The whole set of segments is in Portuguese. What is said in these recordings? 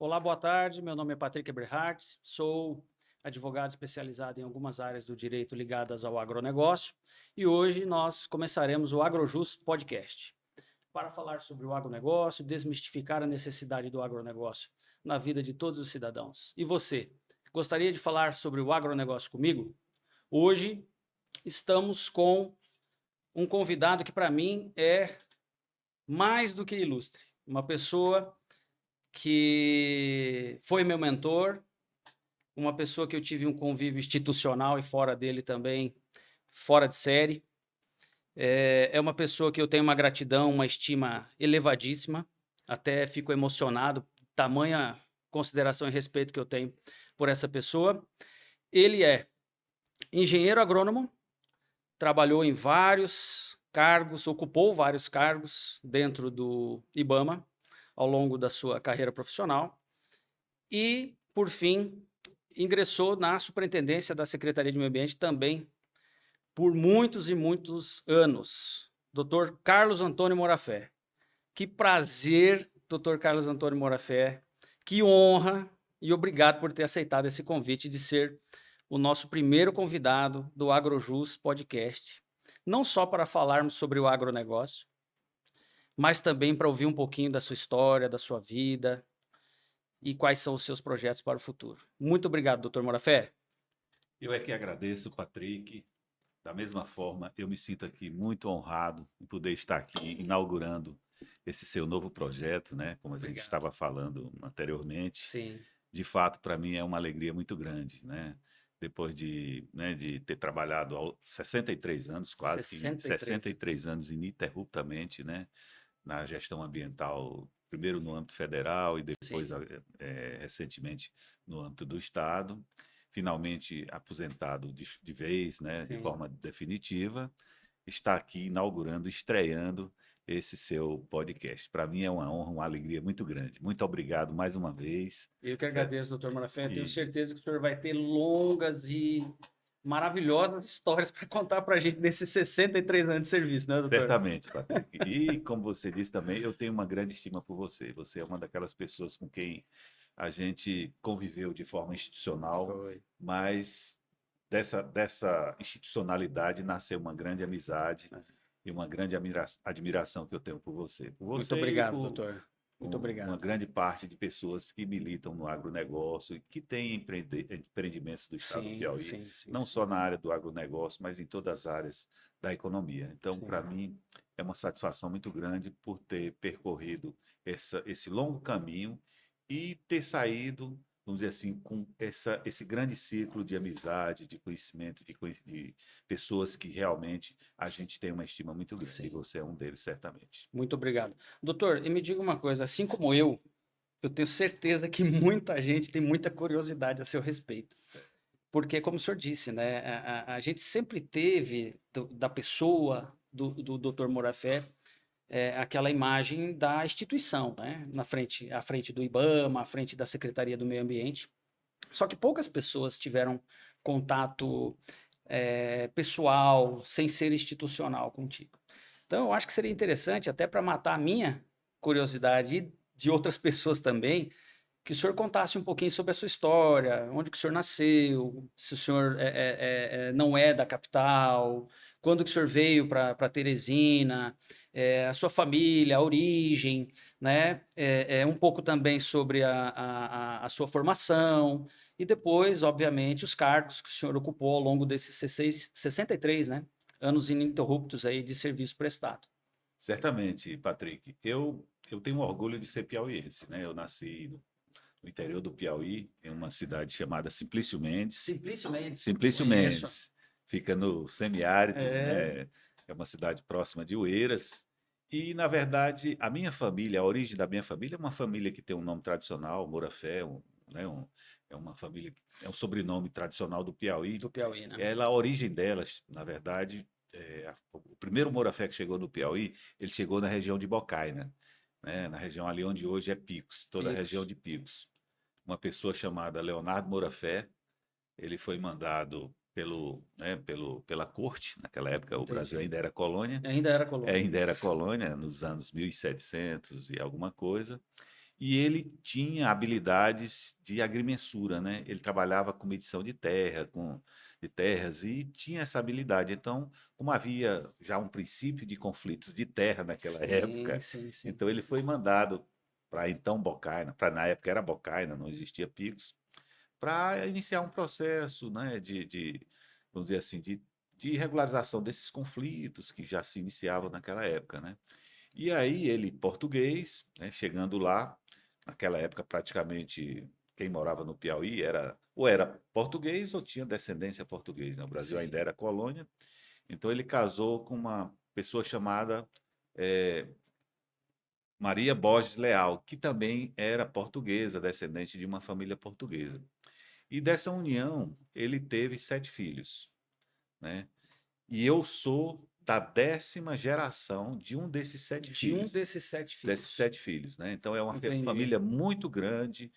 Olá, boa tarde. Meu nome é Patrick Eberhardt, sou advogado especializado em algumas áreas do direito ligadas ao agronegócio e hoje nós começaremos o AgroJus Podcast para falar sobre o agronegócio, desmistificar a necessidade do agronegócio na vida de todos os cidadãos. E você, gostaria de falar sobre o agronegócio comigo? Hoje estamos com um convidado que para mim é mais do que ilustre, uma pessoa que foi meu mentor, uma pessoa que eu tive um convívio institucional e fora dele também, fora de série. É uma pessoa que eu tenho uma gratidão, uma estima elevadíssima, até fico emocionado, tamanha consideração e respeito que eu tenho por essa pessoa. Ele é engenheiro agrônomo, trabalhou em vários cargos, ocupou vários cargos dentro do IBAMA ao longo da sua carreira profissional e, por fim, ingressou na Superintendência da Secretaria de Meio Ambiente também por muitos e muitos anos. Dr. Carlos Antônio Morafé. Que prazer, Dr. Carlos Antônio Morafé. Que honra e obrigado por ter aceitado esse convite de ser o nosso primeiro convidado do AgroJus Podcast. Não só para falarmos sobre o agronegócio, mas também para ouvir um pouquinho da sua história, da sua vida e quais são os seus projetos para o futuro. Muito obrigado, doutor Morafé. Eu é que agradeço, Patrick. Da mesma forma, eu me sinto aqui muito honrado em poder estar aqui inaugurando esse seu novo projeto, né? Como a gente estava falando anteriormente. Sim. De fato, para mim é uma alegria muito grande, né? Depois de ter trabalhado há 63 anos, quase 63 anos ininterruptamente, né? Na gestão ambiental, primeiro no âmbito federal e depois, recentemente, no âmbito do Estado. Finalmente aposentado de vez, né, de forma definitiva, está aqui inaugurando, estreando esse seu podcast. Para mim é uma honra, uma alegria muito grande. Muito obrigado mais uma vez. Eu que agradeço, doutor Morafé. Tenho E certeza que o senhor vai ter longas e maravilhosas histórias para contar para a gente nesses 63 anos de serviço, né, doutor? certamente, Patrick. E como você disse também, eu tenho uma grande estima por você. Você é uma daquelas pessoas com quem a gente conviveu de forma institucional, Foi. mas dessa institucionalidade nasceu uma grande amizade e uma grande admiração que eu tenho por você. Por Muito você e obrigado, por doutor. Muito uma obrigado. grande parte de pessoas que militam no agronegócio e que têm empreendimentos do estado do Sim, Piauí, sim, sim, não sim. só na área do agronegócio, mas em todas as áreas da economia. Então, Sim. para mim, é uma satisfação muito grande por ter percorrido esse longo caminho e ter saído, vamos dizer assim, com esse grande ciclo de amizade, de conhecimento, de pessoas que realmente a gente tem uma estima muito grande. Sim. E você é um deles, certamente. Muito obrigado. Doutor, e me diga uma coisa, assim como eu tenho certeza que muita gente tem muita curiosidade a seu respeito. Porque, como o senhor disse, né, a gente sempre teve da pessoa do Dr. Morafé aquela imagem da instituição, né, à frente do IBAMA, à frente da Secretaria do Meio Ambiente. Só que poucas pessoas tiveram contato pessoal, sem ser institucional contigo. Então, eu acho que seria interessante, até para matar a minha curiosidade e de outras pessoas também, que o senhor contasse um pouquinho sobre a sua história, onde que o senhor nasceu, se o senhor não é da capital, quando que o senhor veio para Teresina, a sua família, a origem, né? Um pouco também sobre a sua formação e depois, obviamente, os cargos que o senhor ocupou ao longo desses 63, né, anos ininterruptos aí de serviço prestado. Certamente, Patrick. Eu tenho orgulho de ser piauiense, né? Eu nasci no interior do Piauí, em uma cidade chamada Simplício Mendes. Simplício Mendes. Simplício Conheço. Mendes. Fica no semiárido, É. né? É uma cidade próxima de Oeiras. E, na verdade, a minha família, a origem da minha família é uma família que tem um nome tradicional, Morafé, né? É uma família, é um sobrenome tradicional do Piauí. Do Piauí, né? A origem delas, na verdade, o primeiro Morafé que chegou no Piauí, ele chegou na região de Bocaina, né? Na região ali onde hoje é Picos, toda a região de Picos. Uma pessoa chamada Leonardo Morafé, ele foi mandado pela corte, naquela época o Brasil ainda era colônia, Ainda era colônia. ainda era colônia, nos anos 1700 e alguma coisa, E ele tinha habilidades de agrimensura, né? Ele trabalhava com medição de terra, de terras, e tinha essa habilidade. Então, como havia já um princípio de conflitos de terra naquela Sim, época, sim, sim. então ele foi mandado para então Bocaina, para na época era Bocaina, não existia Picos, para iniciar um processo, né, vamos dizer assim, de regularização desses conflitos que já se iniciavam naquela época, né? E aí ele, português, né, chegando lá, naquela época praticamente quem morava no Piauí era ou era português ou tinha descendência portuguesa, né? O Brasil ainda Sim. era colônia. Então ele casou com uma pessoa chamada eh, Maria Borges Leal, que também era portuguesa, descendente de uma família portuguesa. E dessa união ele teve 7 filhos, né? E eu sou da 10ª geração de um desses 7 De um filhos. desses 7 Desses filhos. 7 filhos, né. Então é uma Entendi. família muito grande,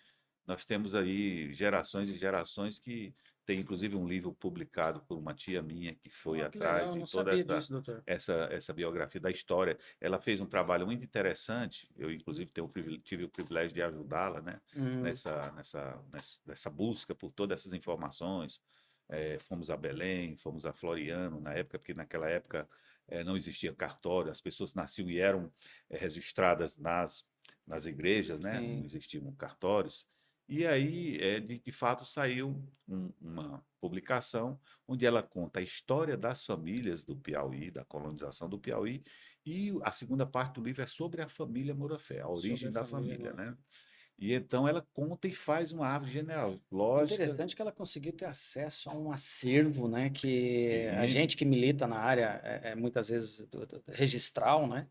nós temos aí gerações e gerações que tem inclusive um livro publicado por uma tia minha que foi Ó, que atrás legal, eu de não toda sabia disso, doutor. essa biografia da história. Ela fez um trabalho muito interessante, eu inclusive tive o privilégio de ajudá-la, né, Hum, nessa busca por todas essas informações. Fomos a Belém, fomos a Floriano na época, porque naquela época, não existia cartório, as pessoas nasciam e eram registradas nas igrejas, né? Não sim. existiam cartórios. E aí, de fato, saiu uma publicação onde ela conta a história das famílias do Piauí, da colonização do Piauí, e a segunda parte do livro é sobre a família Mourafé, a Sobre origem a da família família, agora. né? E então ela conta e faz uma árvore genealógica. Interessante que ela conseguiu ter acesso a um acervo, né? Que a Sim, gente que milita na área, muitas vezes registral, né?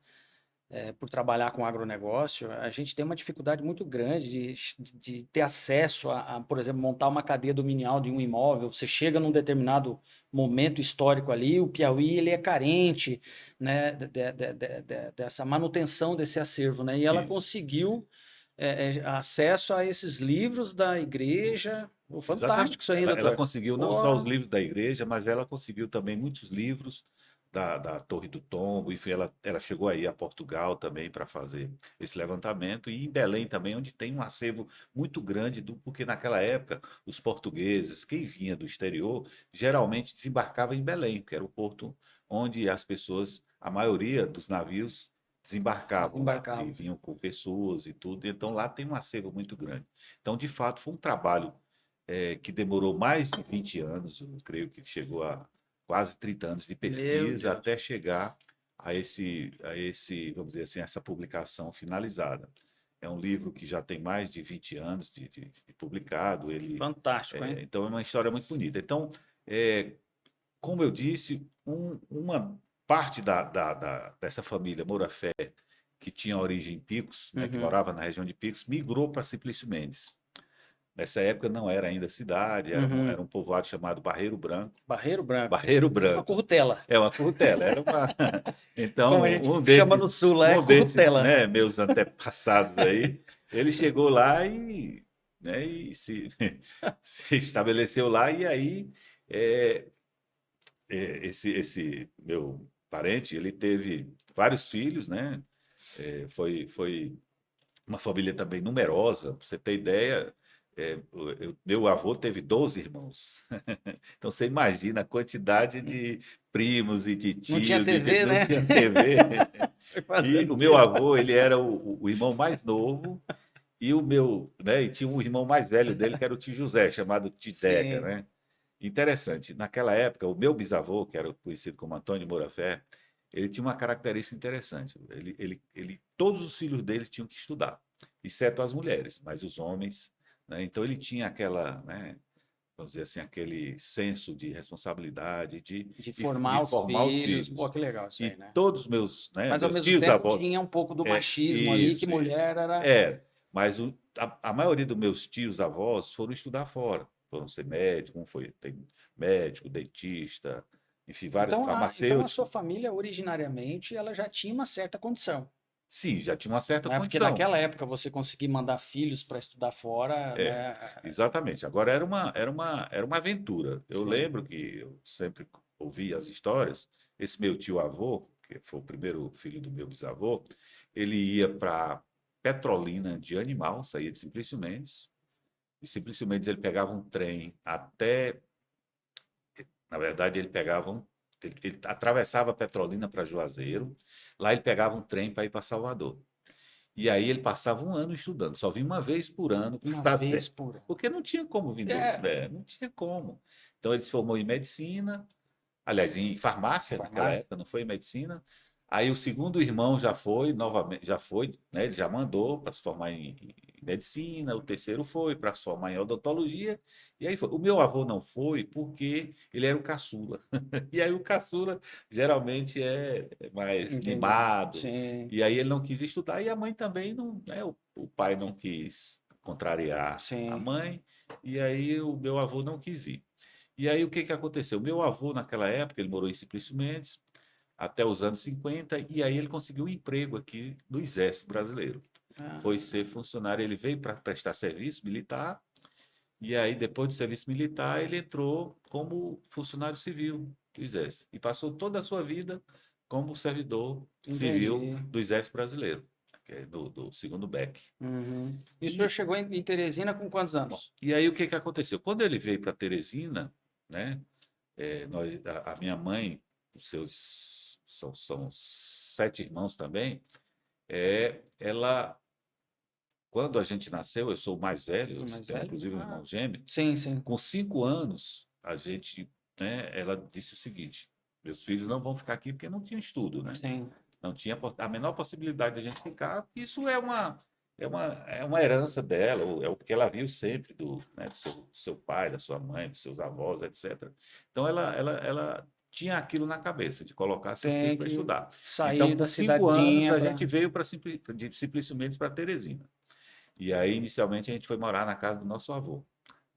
Por trabalhar com agronegócio, a gente tem uma dificuldade muito grande de ter acesso por exemplo, montar uma cadeia dominial de um imóvel. Você chega num determinado momento histórico ali, o Piauí ele é carente, né, dessa manutenção desse acervo, né? E ela isso. conseguiu acesso a esses livros da igreja. Pô, Exatamente. fantástico isso aí, Ela doutor. conseguiu não só os Pô, livros da igreja, mas ela conseguiu também muitos livros da Torre do Tombo. Enfim, ela chegou aí a Portugal também para fazer esse levantamento. E em Belém também, onde tem um acervo muito grande, porque naquela época os portugueses, quem vinha do exterior, geralmente desembarcava em Belém, que era o porto onde as pessoas, a maioria dos navios, desembarcavam lá e desembarcava. vinham com pessoas e tudo. Então lá tem um acervo muito grande. Então, de fato, foi um trabalho que demorou mais de 20 anos, eu creio que chegou a quase 30 anos de Meu pesquisa Deus. até chegar a esse, vamos dizer assim, essa publicação finalizada. É um livro que já tem mais de 20 anos de publicado, Fantástico, hein? então é uma história muito bonita. Então, é, como eu disse, uma parte dessa família Mourafé, que tinha origem em Picos, né, que Uhum. morava na região de Picos, migrou para Simplício Mendes. Nessa época não era ainda cidade, era Uhum. um povoado chamado Barreiro Branco. Barreiro Branco. Barreiro Uma Branco. currutela. É uma currutela, era uma. Como a Então, gente chama no sul lá, é currutela. né, meus antepassados aí, ele chegou lá né, e se estabeleceu lá, e aí é, esse meu parente, ele teve vários filhos, né? Foi uma família também numerosa, para você ter ideia, meu avô teve 12 irmãos. Então você imagina a quantidade de primos e de Não tinha tios, TV, não né? tinha TV. Foi E fazendo o o meu quê? avô, ele era o irmão mais novo, e né, e tinha um irmão mais velho dele, que era o tio José, chamado Tidega, Sim. né? Interessante, naquela época, o meu bisavô, que era conhecido como Antônio Moura Fé, ele tinha uma característica interessante. Todos os filhos dele tinham que estudar, exceto as mulheres, mas os homens, né? Então ele tinha aquela, né, vamos dizer assim, aquele senso de responsabilidade, De de formar os formar os filhos. Pô, filhos. que legal isso E aí, né? todos meus, né, Mas ao meus mesmo tios tempo avós, tinha um pouco do machismo ali, que isso. mulher era. Mas a maioria dos meus tios avós foram estudar fora, foram ser médicos, tem médico, dentista, enfim, vários Então a sua farmacêutico. família, originariamente, ela já tinha uma certa condição, Sim, já tinha uma certa né? Porque condição. naquela época você conseguir mandar filhos para estudar fora, É, né? exatamente. Agora era uma aventura. Eu Sim. lembro que eu sempre ouvi as histórias. Esse meu tio avô, que foi o primeiro filho do meu bisavô, ele ia para Petrolina de Animal, saía de Simplício Mendes. De Simplício Mendes ele pegava um trem até... Na verdade, ele atravessava Petrolina para Juazeiro. Lá ele pegava um trem para ir para Salvador. E aí ele passava um ano estudando, só vinha uma vez por ano para Uma estar vez certo, por ano. porque não tinha como vir É, não tinha como. Então ele se formou em medicina, aliás, em farmácia naquela farmácia. época, não foi em medicina. Aí o segundo irmão já foi, novamente, já foi, né? Ele já mandou para se formar em medicina, o terceiro foi para se formar em odontologia, e aí foi. O meu avô não foi porque ele era o caçula. E aí o caçula geralmente é mais Entendi. mimado, Sim, e aí ele não quis estudar, e a mãe também não, né? O pai não quis contrariar a sim. mãe, e aí o meu avô não quis ir. E aí o que que aconteceu? Meu avô, naquela época, ele morou em Simplício Mendes até os anos 50, e aí ele conseguiu um emprego aqui no Exército Brasileiro. Foi Ah, ser funcionário, ele veio para prestar serviço militar, e aí depois do serviço militar ele entrou como funcionário civil do Exército, e passou toda a sua vida como servidor civil entendi. do Exército Brasileiro, que é do segundo BEC. Uhum. E o senhor E, chegou em Teresina com quantos bom, anos? e aí o que que aconteceu? Quando ele veio para Teresina, né, a minha mãe, os seus são 7 irmãos também, ela, quando a gente nasceu, eu sou o mais velho, O eu mais tenho velho? inclusive um Ah, irmão gêmeo, sim, sim. com 5 anos, a gente, né, ela disse o seguinte: meus filhos não vão ficar aqui porque não tinha estudo, né? Sim. Não tinha a menor possibilidade de a gente ficar. Isso é uma herança dela, é o que ela viu sempre né, do seu pai, da sua mãe, dos seus avós, etc. Então, ela tinha aquilo na cabeça, de colocar seus filhos Tem para que estudar. Então, sair com da 5 anos, cidadezinha a para. gente veio de Simplício Mendes para Teresina. E aí, inicialmente, a gente foi morar na casa do nosso avô,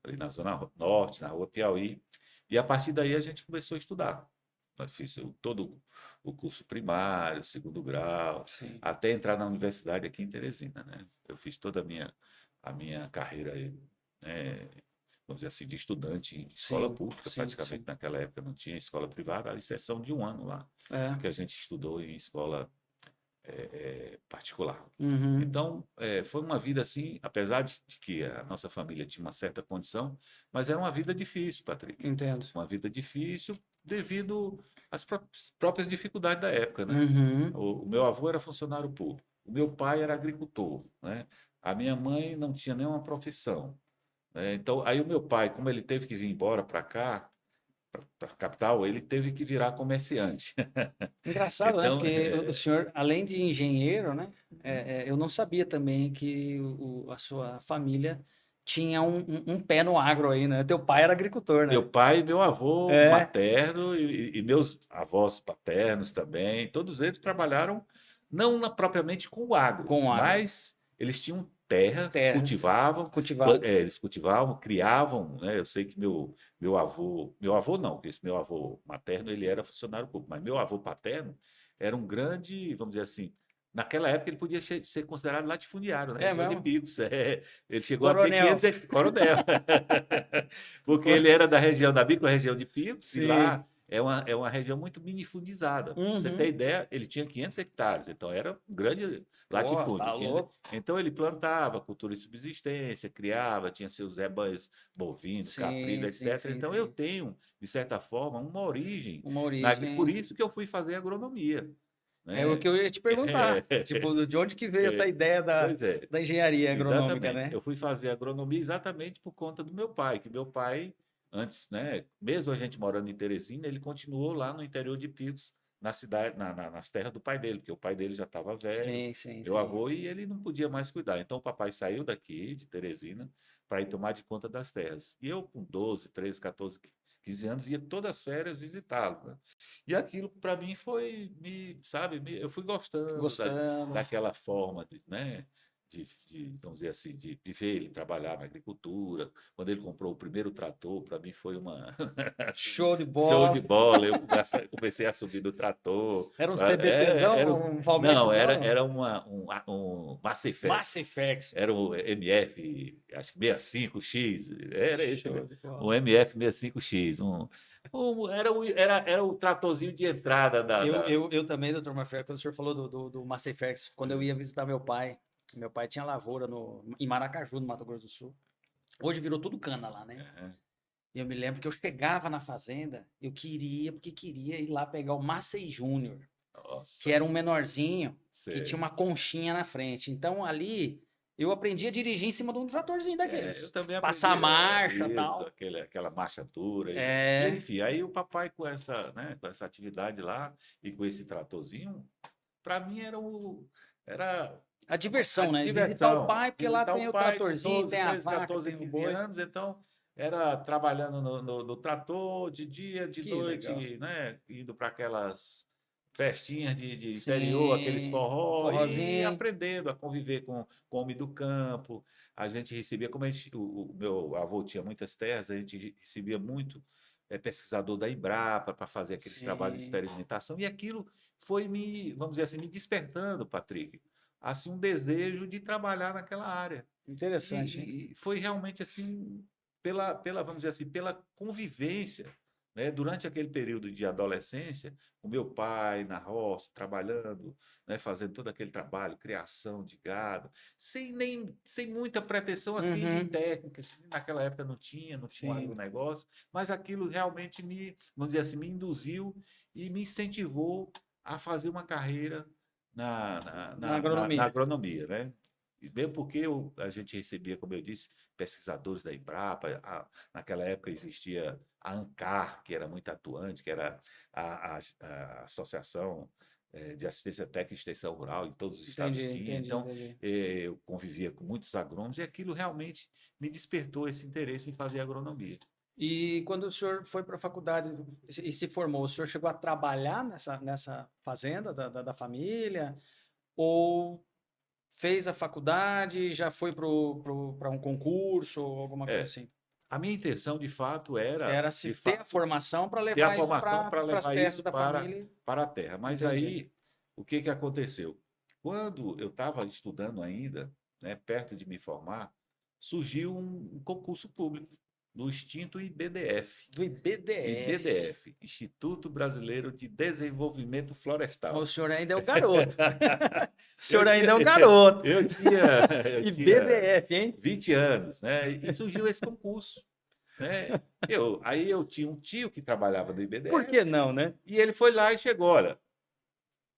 ali na Zona Norte, na Rua Piauí. E a partir daí, a gente começou a estudar. Eu fiz todo o curso primário, segundo grau, Sim. até entrar na universidade aqui em Teresina, né? Eu fiz toda a minha carreira, né, vamos dizer assim, de estudante em escola Sim, pública, sim, praticamente sim. naquela época não tinha escola privada, à exceção de um ano lá, É. que a gente estudou em escola particular. Uhum. Então, foi uma vida assim, apesar de que a nossa família tinha uma certa condição, mas era uma vida difícil, Patrick. Entendo. Uma vida difícil devido às próprias dificuldades da época, né? Uhum. O meu avô era funcionário público, o meu pai era agricultor, né? A minha mãe não tinha nenhuma profissão, né? Então, aí o meu pai, como ele teve que vir embora para cá, para a capital, ele teve que virar comerciante. Engraçado, né? Então, Porque o senhor, além de engenheiro, né? Eu não sabia também que a sua família tinha um pé no agro aí, né? Teu pai era agricultor, meu né? pai e meu avô É, materno e meus avós paternos também, todos eles trabalharam não propriamente com o agro, com agro. mas eles tinham terras, Terras cultivadas. eles cultivavam, criavam, né? Eu sei que meu avô não, porque esse meu avô materno ele era funcionário público, mas meu avô paterno era um grande, vamos dizer assim, naquela época ele podia ser considerado latifundiário na É região de mesmo? Picos. Ele chegou a ter Coronel. 500 coronel. Porque Co- ele era da região, da micro-região de Picos, e Sim. lá é uma região muito minifundizada. Pra você ter Uhum. ideia, ele tinha 500 hectares, então era um grande Pô, latifúndio. tá louco. Então ele plantava cultura de subsistência, criava, tinha seus rebanhos bovino, caprino, Sim, sim, etc. sim, Então eu sim. tenu, de certa forma, uma origem. Uma Por origem. isso que eu fui fazer agronomia. É o Né? que eu ia te perguntar. Tipo, de onde que veio essa ideia da, Pois é, da engenharia agronômica, exatamente. né? Eu fui fazer agronomia exatamente por conta do meu pai, que meu pai, antes, né, mesmo a gente morando em Teresina, ele continuou lá no interior de Picos, na cidade, nas terras do pai dele, porque o pai dele já estava velho, Sim, sim, meu sim. avô, e ele não podia mais cuidar. Então o papai saiu daqui, de Teresina, para ir tomar de conta das terras. E eu, com 12, 13, 14, 15 anos, ia todas as férias visitá-lo, né? E aquilo, para mim, sabe, eu fui gostando Gostando. daquela forma, né? Vamos dizer assim, de ver ele trabalhar na agricultura. Quando ele comprou o primeiro trator, para mim foi uma assim, Show de show de bola. bola. Eu comecei a subir do trator. Era uns Era, TBTzão, um não, era, Valmetezão? era um Mass Mass Effect. Effect. Era o MF, acho que 65X. Era esse Show mesmo. de Um bola. MF 65X. Era o tratorzinho de entrada Eu também, doutor Mafia, quando o senhor falou do Mass Effect, quando eu ia visitar meu pai, Meu pai tinha lavoura em Maracaju, no Mato Grosso do Sul. Hoje virou tudo cana lá, né? E eu me lembro que eu chegava na fazenda, porque queria ir lá pegar o Massey Júnior, que Nossa, era um menorzinho, que tinha sei. uma conchinha na frente. Então ali eu aprendi a dirigir em cima de um tratorzinho Eu daqueles. também Passar aprendi marcha e isso, tal. aquela marcha dura. E, É, enfim, aí o papai com essa, né, com essa atividade lá e com esse tratorzinho, para mim era a a diversão, né? Visitar o diversão. pai, porque lá Visitar o tem o pai com tratorzinho, 12, tem a 13, vaca, 14, tem o 15 boi. anos, então era trabalhando no trator de dia, de Que legal. noite, né, indo para aquelas festinhas de interior, aqueles Sim, o forró, e forrozinho. aprendendo a conviver com o homem do campo. A gente recebia, como o meu avô tinha muitas terras, a gente recebia muito pesquisador da Embrapa para fazer aqueles trabalhos de Sim, experimentação, e aquilo foi vamos dizer assim, me despertando, Patrick, assim, um desejo de trabalhar naquela área. interessante, hein? E foi realmente assim, vamos dizer assim, pela convivência, né? Durante aquele período de adolescência, o meu pai na roça, trabalhando, né? Fazendo todo aquele trabalho, criação de gado, sem muita pretensão assim de Uhum, técnica, assim, naquela época não tinha um sim. agronegócio, mas aquilo realmente vamos dizer assim, me induziu e me incentivou a fazer uma carreira Na na agronomia. agronomia, né? E mesmo porque a gente recebia, como eu disse, pesquisadores da Embrapa, naquela época existia a ANCAR, que era muito atuante, que era a Associação de Assistência Técnica e Extensão Rural, em todos os estados Entendi, tinha. entendi, Então, entendi. eu convivia com muitos agrônomos e aquilo realmente me despertou esse interesse em fazer agronomia. E quando o senhor foi para a faculdade e se formou, o senhor chegou a trabalhar nessa fazenda da família? Ou fez a faculdade e já foi para um concurso ou alguma coisa É, assim? a minha intenção, de fato, era, Era se de ter a fato, formação para ter a levar isso formação para para as levar terras isso da família. para a terra. Mas Entendi. aí, o que que aconteceu? Quando eu estava estudando ainda, né, perto de me formar, surgiu um concurso público no extinto IBDF. Do IBDF. IBDF, Instituto Brasileiro de Desenvolvimento O Florestal. senhor ainda é o garoto. O Eu senhor tinha, ainda é o garoto. eu tinha, eu tinha IBDF, hein? 20 anos, né? E surgiu esse concurso, né? Aí eu tinha um tio que trabalhava no Por que IBDF não, né? e ele foi lá e chegou, olha,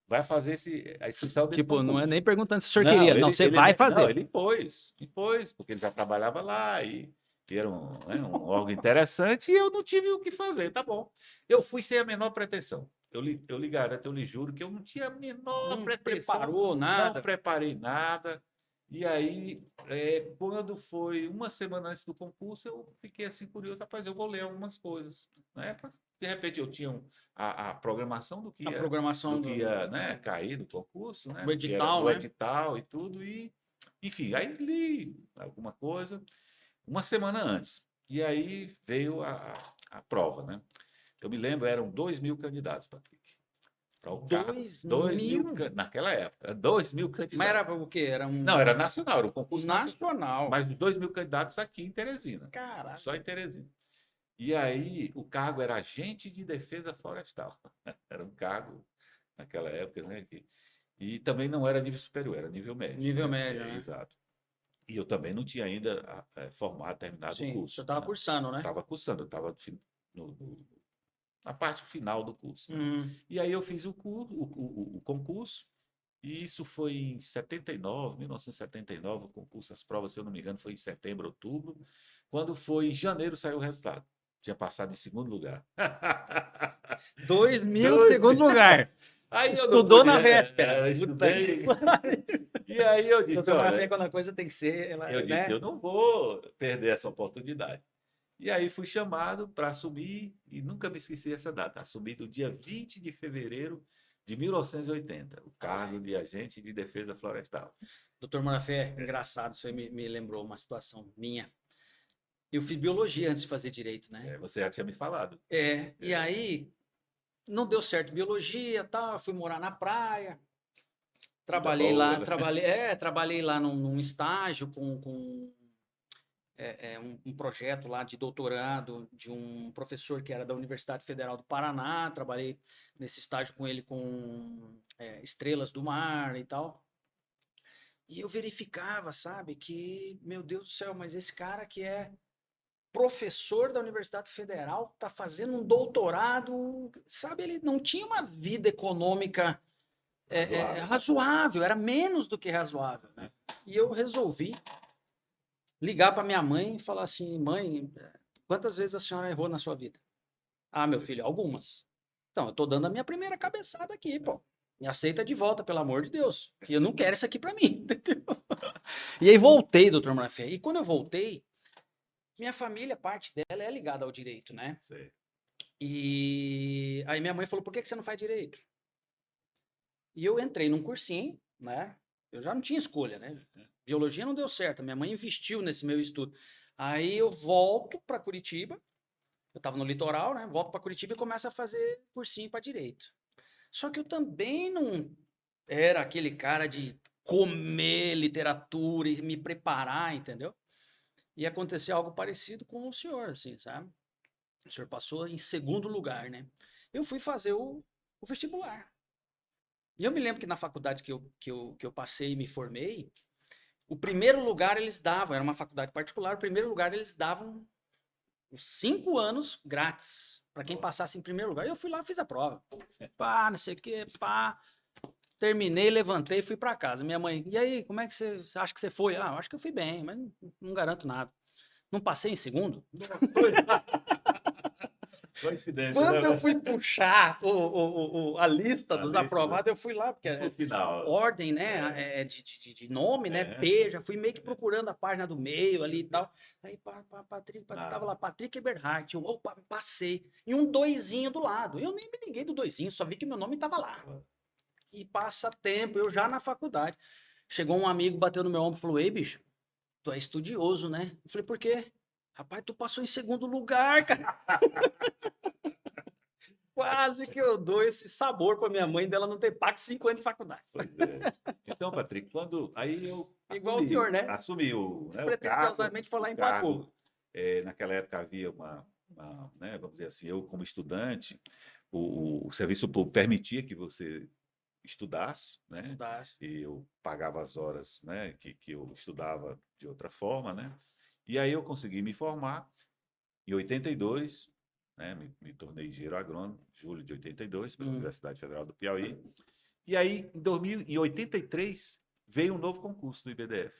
vai fazer a inscrição desse Tipo, não é concurso. nem perguntando se o senhor Não, queria. Não, você ele vai não, fazer. ele impôs, porque ele já trabalhava lá e era né, um órgão interessante e eu não tive o que fazer, tá bom. Eu fui sem a menor pretensão. Eu lhe garanto, eu lhe juro que eu não tinha a menor Não pretensão, preparou não nada. preparei nada. E aí, quando foi uma semana antes do concurso, eu fiquei assim curioso, rapaz, eu vou ler algumas coisas, né? De repente eu tinha a programação A do programação que ia, né, cair no concurso, né, do do que era edital, do né? edital e tudo, e enfim, aí li alguma coisa uma semana antes. E aí veio a prova, né? Eu me lembro, eram 2.000 candidatos, Patrick, para o cargo. 2.000, 2000? naquela época, 2.000 Mas candidatos. era o quê? Era Não, era um nacional, era um concurso nacional. nacional. Mas 2.000 candidatos aqui em Teresina, só Caraca. em Teresina. E aí o cargo era agente de defesa florestal. Era um cargo naquela época, né? E também não era nível superior, era nível médio, Nível né? médio, né? Exato. E eu também não tinha ainda formado, terminado o Sim, o senhor curso, estava né? cursando, né? Estava cursando, eu estava na parte final do curso, né? Uhum. E aí eu fiz o concurso, e isso foi em 79, 1979, o concurso, as provas, se eu não me engano, foi em setembro, outubro. Quando foi em janeiro, saiu o resultado. Tinha passado em segundo lugar. 2000, Dois segundo lugar. Aí eu não Estudou pude, na véspera. Puta que estudei. pariu. E aí eu disse, Doutor Marafé, olha, quando a coisa tem que ser, eu ela, disse, né? eu não vou perder essa oportunidade. E aí fui chamado para assumir, e nunca me esqueci essa data, assumi no dia 20 de fevereiro de 1980, o cargo de agente de defesa florestal. Doutor Marafé, engraçado, isso aí me lembrou uma situação minha. Eu fiz biologia antes de fazer direito, né? Você já tinha me falado. E aí não deu certo biologia, tal, eu fui morar na praia. Vida Trabalhei boa, lá, né? trabalhei lá num estágio com um projeto lá de doutorado de um professor que era da Universidade Federal do Paraná. Trabalhei nesse estágio com ele com estrelas do mar e tal. E eu verificava, sabe, que, meu Deus do céu, mas esse cara que é professor da Universidade Federal, está fazendo um doutorado, sabe, ele não tinha uma vida econômica razoável, era menos do que razoável, né? E eu resolvi ligar para minha mãe e falar assim, mãe, quantas vezes a senhora errou na sua vida? Ah, meu filho, algumas. Então, eu tô dando a minha primeira cabeçada aqui, pô. Me aceita de volta, pelo amor de Deus. Que eu não quero isso aqui pra mim, entendeu? E aí voltei, doutor Morafé. E quando eu voltei, minha família, parte dela é ligada ao direito, né? Sei. E aí minha mãe falou, por que você não faz direito? E eu entrei num cursinho, né? Eu já não tinha escolha, né? Biologia não deu certo, minha mãe investiu nesse meu estudo. Aí eu volto para Curitiba, eu estava no litoral, né? Volto para Curitiba e começo a fazer cursinho para direito. Só que eu também não era aquele cara de comer literatura e me preparar, entendeu? E aconteceu algo parecido com o senhor, assim, sabe? O senhor passou em segundo lugar, né? Eu fui fazer o vestibular. E eu me lembro que na faculdade que eu passei e me formei, o primeiro lugar eles davam, era uma faculdade particular, o primeiro lugar eles davam os 5 anos grátis para quem passasse em primeiro lugar. Eu fui lá, fiz a prova. Pá, não sei o quê, pá. Terminei, levantei e fui para casa. Minha mãe, e aí, como é que você acha que você foi? Ah, eu acho que eu fui bem, mas não garanto nada. Não passei em segundo? Coincidência, Quando né? eu fui puxar a lista A dos lista, aprovados, eu fui lá, porque pro final. ordem, né, de nome, né, P, já fui meio que procurando a página do meio ali e tal. Aí, Patrick, tava lá, Patrick Eberhardt, eu, opa, passei. E um doisinho do lado. Eu nem me liguei do doisinho, só vi que meu nome tava lá. E passa tempo, eu já na faculdade. Chegou um amigo, bateu no meu ombro e falou, ei, bicho, tu é estudioso, né? Eu falei, por quê? Rapaz, tu passou em segundo lugar, cara. Quase que eu dou esse sabor para minha mãe dela não ter pago 5 anos de faculdade. Pois é. Então, Patrick, quando aí eu Igual o senhor, né? assumi o cargo, Despretensiosamente foi lá em Pacu. naquela época havia né, vamos dizer assim, eu como estudante, o serviço público permitia que você estudasse, né? Estudasse. E eu pagava as horas, né, que eu estudava de outra forma, né? E aí eu consegui me formar em 82, né, me tornei engenheiro agrônomo, julho de 82, pela Universidade Federal do Piauí. E aí, em 83, veio um novo concurso do IBDF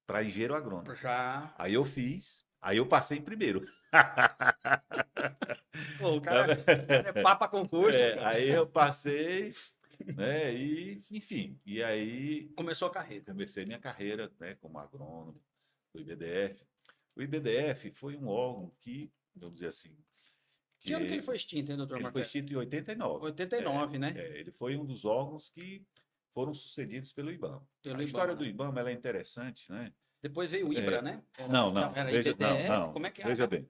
para engenheiro agrônomo. Já. Aí eu fiz, aí eu passei em primeiro. Pô, o cara é papa concurso. Aí eu passei, né? E, enfim, e aí Começou a carreira. comecei minha carreira, né, como agrônomo do IBDF. O IBDF foi um órgão que, vamos dizer assim, Que ano que ele foi extinto, hein, doutor ele Marcelo? foi extinto em 89. 89, né? Ele foi um dos órgãos que foram sucedidos pelo IBAMA. Pelo A história IBAMA, do né? IBAMA ela é interessante, né? Depois veio o IBRA, né? Não, Era veja, IBDF, como é que veja era? bem.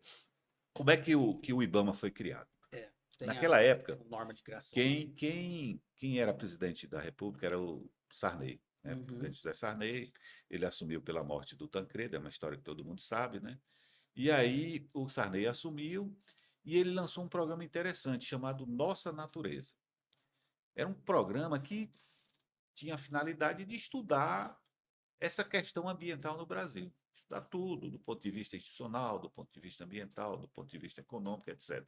Como é que o IBAMA foi criado? Tem Naquela época, norma de criação. quem era presidente da República era o Sarney, né? O presidente José Sarney. Ele assumiu pela morte do Tancredo, é uma história que todo mundo sabe, né? E aí o Sarney assumiu e ele lançou um programa interessante chamado Nossa Natureza. Era um programa que tinha a finalidade de estudar essa questão ambiental no Brasil. Estudar tudo, do ponto de vista institucional, do ponto de vista ambiental, do ponto de vista econômico, etc.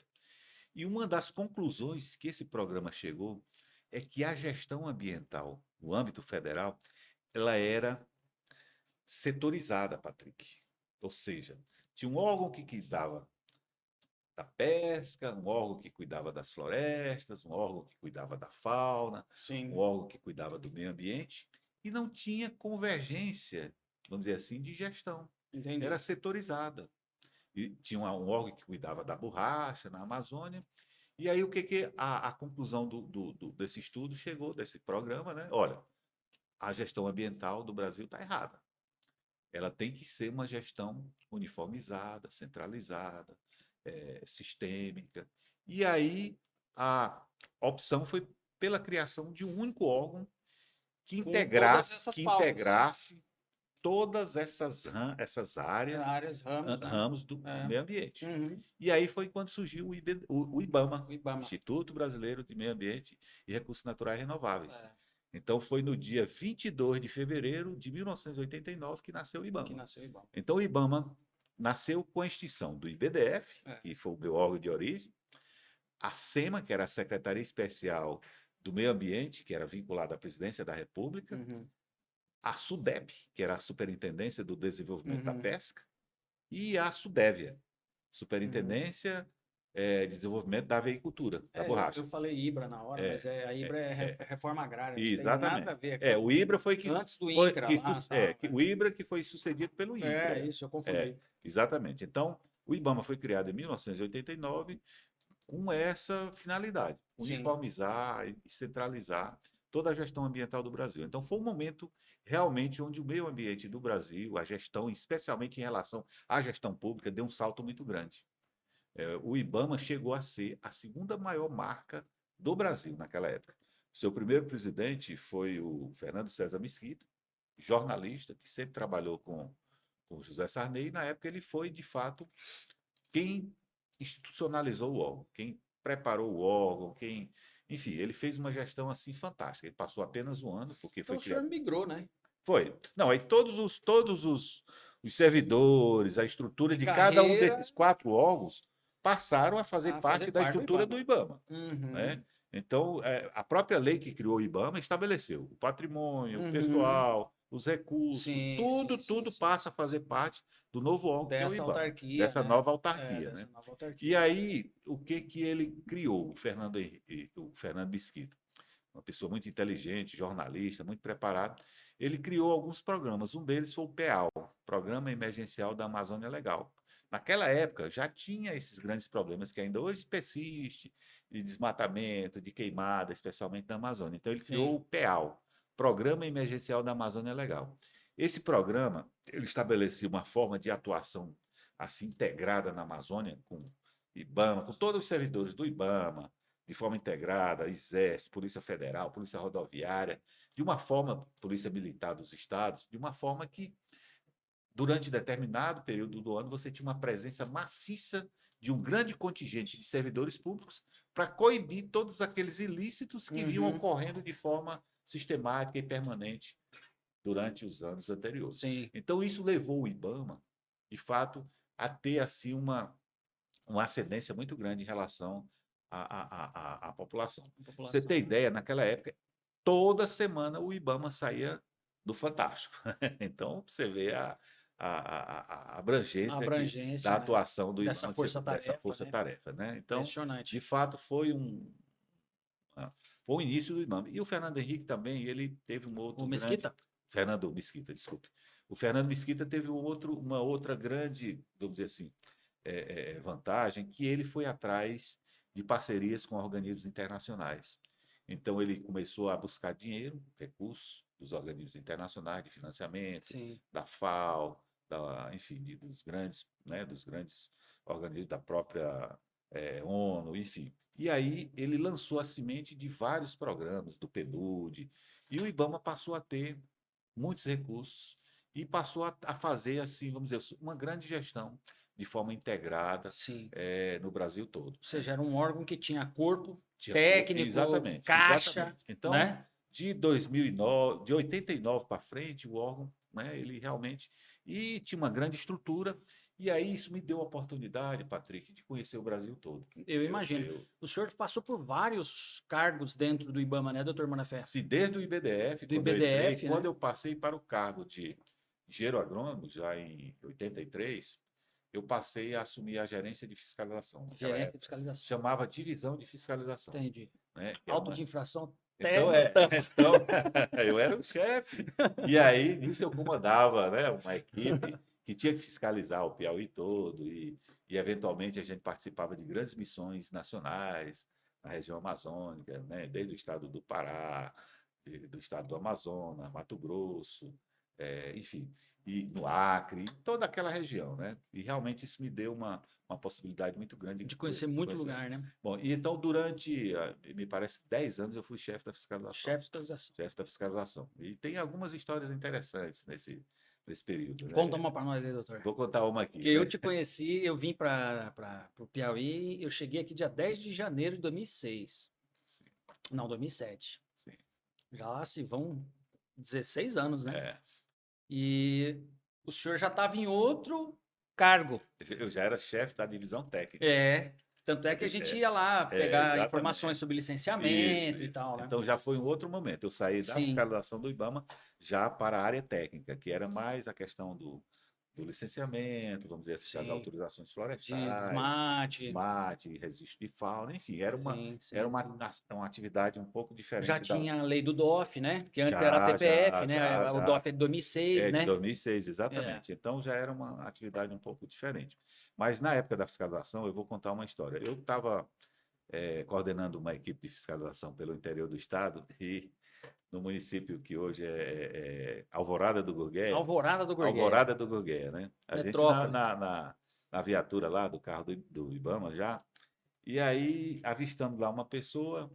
E uma das conclusões que esse programa chegou é que a gestão ambiental no âmbito federal ela era setorizada, Patrick. Ou seja, tinha um órgão que cuidava da pesca, um órgão que cuidava das florestas, um órgão que cuidava da fauna, Sim. um órgão que cuidava do meio ambiente, e não tinha convergência, vamos dizer assim, de gestão. Entendi. Era setorizada. E tinha um órgão que cuidava da borracha na Amazônia. E aí o que a conclusão desse estudo chegou, desse programa, né? Olha, a gestão ambiental do Brasil está errada. Ela tem que ser uma gestão uniformizada, centralizada, sistêmica. E aí a opção foi pela criação de um único órgão que integrasse todas essas áreas, ramos do meio ambiente. E aí foi quando surgiu o IBAMA, O IBAMA. Instituto Brasileiro de Meio Ambiente e Recursos Naturais Renováveis. Então, foi no dia 22 de fevereiro de 1989 que nasceu o Que IBAMA. nasceu o IBAMA. Então, o IBAMA nasceu com a extinção do IBDF, que foi o meu órgão de origem, a SEMA, que era a Secretaria Especial do Meio Ambiente, que era vinculada à Presidência da República, a SUDEP, que era a Superintendência do Desenvolvimento da Pesca, e a SUDEVIA, Superintendência de Desenvolvimento da Aveicultura, da borracha. Eu falei IBRA na hora, mas a IBRA é reforma agrária, não tem Exatamente. nada a ver com O IBRA foi antes do INCRA o IBRA que foi sucedido pelo INCRA. Isso, eu confundi. Exatamente. Então, o IBAMA foi criado em 1989 com essa finalidade, uniformizar e centralizar toda a gestão ambiental do Brasil. Então, foi um momento realmente onde o meio ambiente do Brasil, a gestão, especialmente em relação à gestão pública, deu um salto muito grande. O IBAMA chegou a ser a segunda maior marca do Brasil naquela época. Seu primeiro presidente foi o Fernando César Mesquita, jornalista que sempre trabalhou com o José Sarney, e na época ele foi, de fato, quem institucionalizou o órgão, quem preparou o órgão, enfim, ele fez uma gestão assim fantástica. Ele passou apenas um ano, porque Então foi o senhor criado. migrou, né? Foi. Não, aí todos os servidores, a estrutura de cada um desses 4 órgãos passaram a fazer parte da estrutura do IBAMA. Né? Então, a própria lei que criou o IBAMA estabeleceu o patrimônio, o pessoal, os recursos, tudo passa a fazer parte do novo órgão que é o IBAMA, dessa nova autarquia. Né? E aí, o que ele criou, o Fernando Mesquita? Uma pessoa muito inteligente, jornalista, muito preparado. Ele criou alguns programas. Um deles foi o PEAL, Programa Emergencial da Amazônia Legal. Naquela época já tinha esses grandes problemas que ainda hoje persistem, de desmatamento, de queimada, especialmente na Amazônia. Então ele criou o PEAL, Programa Emergencial da Amazônia Legal. Esse programa, ele estabelecia uma forma de atuação assim integrada na Amazônia, com IBAMA, com todos os servidores do IBAMA, de forma integrada, Exército, Polícia Federal, Polícia Rodoviária, de uma forma, Polícia Militar dos Estados, de uma forma que, durante determinado período do ano, você tinha uma presença maciça de um grande contingente de servidores públicos para coibir todos aqueles ilícitos que vinham ocorrendo de forma sistemática e permanente durante os anos anteriores. Então, isso levou o IBAMA, de fato, a ter assim uma ascendência muito grande em relação à população. Você tem ideia, naquela época, toda semana o IBAMA saía do Fantástico. Então, você vê a abrangência da atuação do IBAMA, dessa força-tarefa. Né? Então, de fato, foi o início do IBAMA. E o Fernando Henrique também, ele teve um outro Mesquita? Fernando Mesquita, desculpe. O Fernando Mesquita teve uma outra grande, vamos dizer assim, vantagem, que ele foi atrás de parcerias com organismos internacionais. Então, ele começou a buscar dinheiro, recursos dos organismos internacionais de financiamento, da FAO, enfim, dos grandes organismos da própria ONU, enfim. E aí ele lançou a semente de vários programas, do PNUD, e o IBAMA passou a ter muitos recursos e passou a fazer, assim, vamos dizer, uma grande gestão de forma integrada no Brasil todo. Ou seja, era um órgão que tinha corpo, técnico, caixa. Então, né? de 2009, de 89 para frente, o órgão, né, ele realmente e tinha uma grande estrutura. E aí isso me deu a oportunidade, Patrick, de conhecer o Brasil todo. Eu imagino. O senhor passou por vários cargos dentro do IBAMA, né, doutor Manafé? Sim, desde o IBDF, quando eu passei para o cargo de engenheiro agrônomo, já em 83, eu passei a assumir a gerência de fiscalização. Gerência de fiscalização. Chamava divisão de fiscalização. Entendi. Né? Auto de infração. Então, eu era o chefe. E aí, nisso eu comandava, né, uma equipe que tinha que fiscalizar o Piauí todo e eventualmente, a gente participava de grandes missões nacionais na região amazônica, né, desde o estado do Pará, do estado do Amazonas, Mato Grosso, enfim, e no Acre, toda aquela região, né? E realmente isso me deu uma possibilidade muito grande de conhecer muito lugar, né? Bom, e então durante, me parece, 10 anos eu fui chefe da fiscalização. Chefe da fiscalização. E tem algumas histórias interessantes nesse período. Né? Conta uma para nós aí, doutor. Vou contar uma aqui. Porque eu te conheci, eu vim para o Piauí, eu cheguei aqui dia 10 de janeiro de 2006. Sim. Não, 2007. Sim. Já se vão 16 anos, né? É. E o senhor já estava em outro cargo. Eu já era chefe da divisão técnica. É. Tanto é que a gente ia lá pegar informações Exatamente. sobre Isso, licenciamento e isso. tal, né? Então já foi um outro momento. Eu saí da Sim, fiscalização do IBAMA já para a área técnica, que era mais a questão do licenciamento, vamos dizer assim, das sim. autorizações De florestais, SMAT. SMAT, registro de fauna, enfim, era uma, Sim, era sim, uma, sim. uma atividade um pouco Já diferente da. tinha a lei do DOF, né? Que antes era a Já, TPF, já, né? já, O já. DOF é de 2006, É, de né? 2006, É. exatamente. Então já era uma atividade um pouco diferente. Mas na época da fiscalização, eu vou contar uma história. Eu estava coordenando uma equipe de fiscalização pelo interior do estado e no município que hoje é Alvorada do Gurgueia, Alvorada do Gurgueia. Alvorada do Gurgueia, né? A gente Metrópole. na viatura lá do carro do IBAMA já, e aí avistamos lá uma pessoa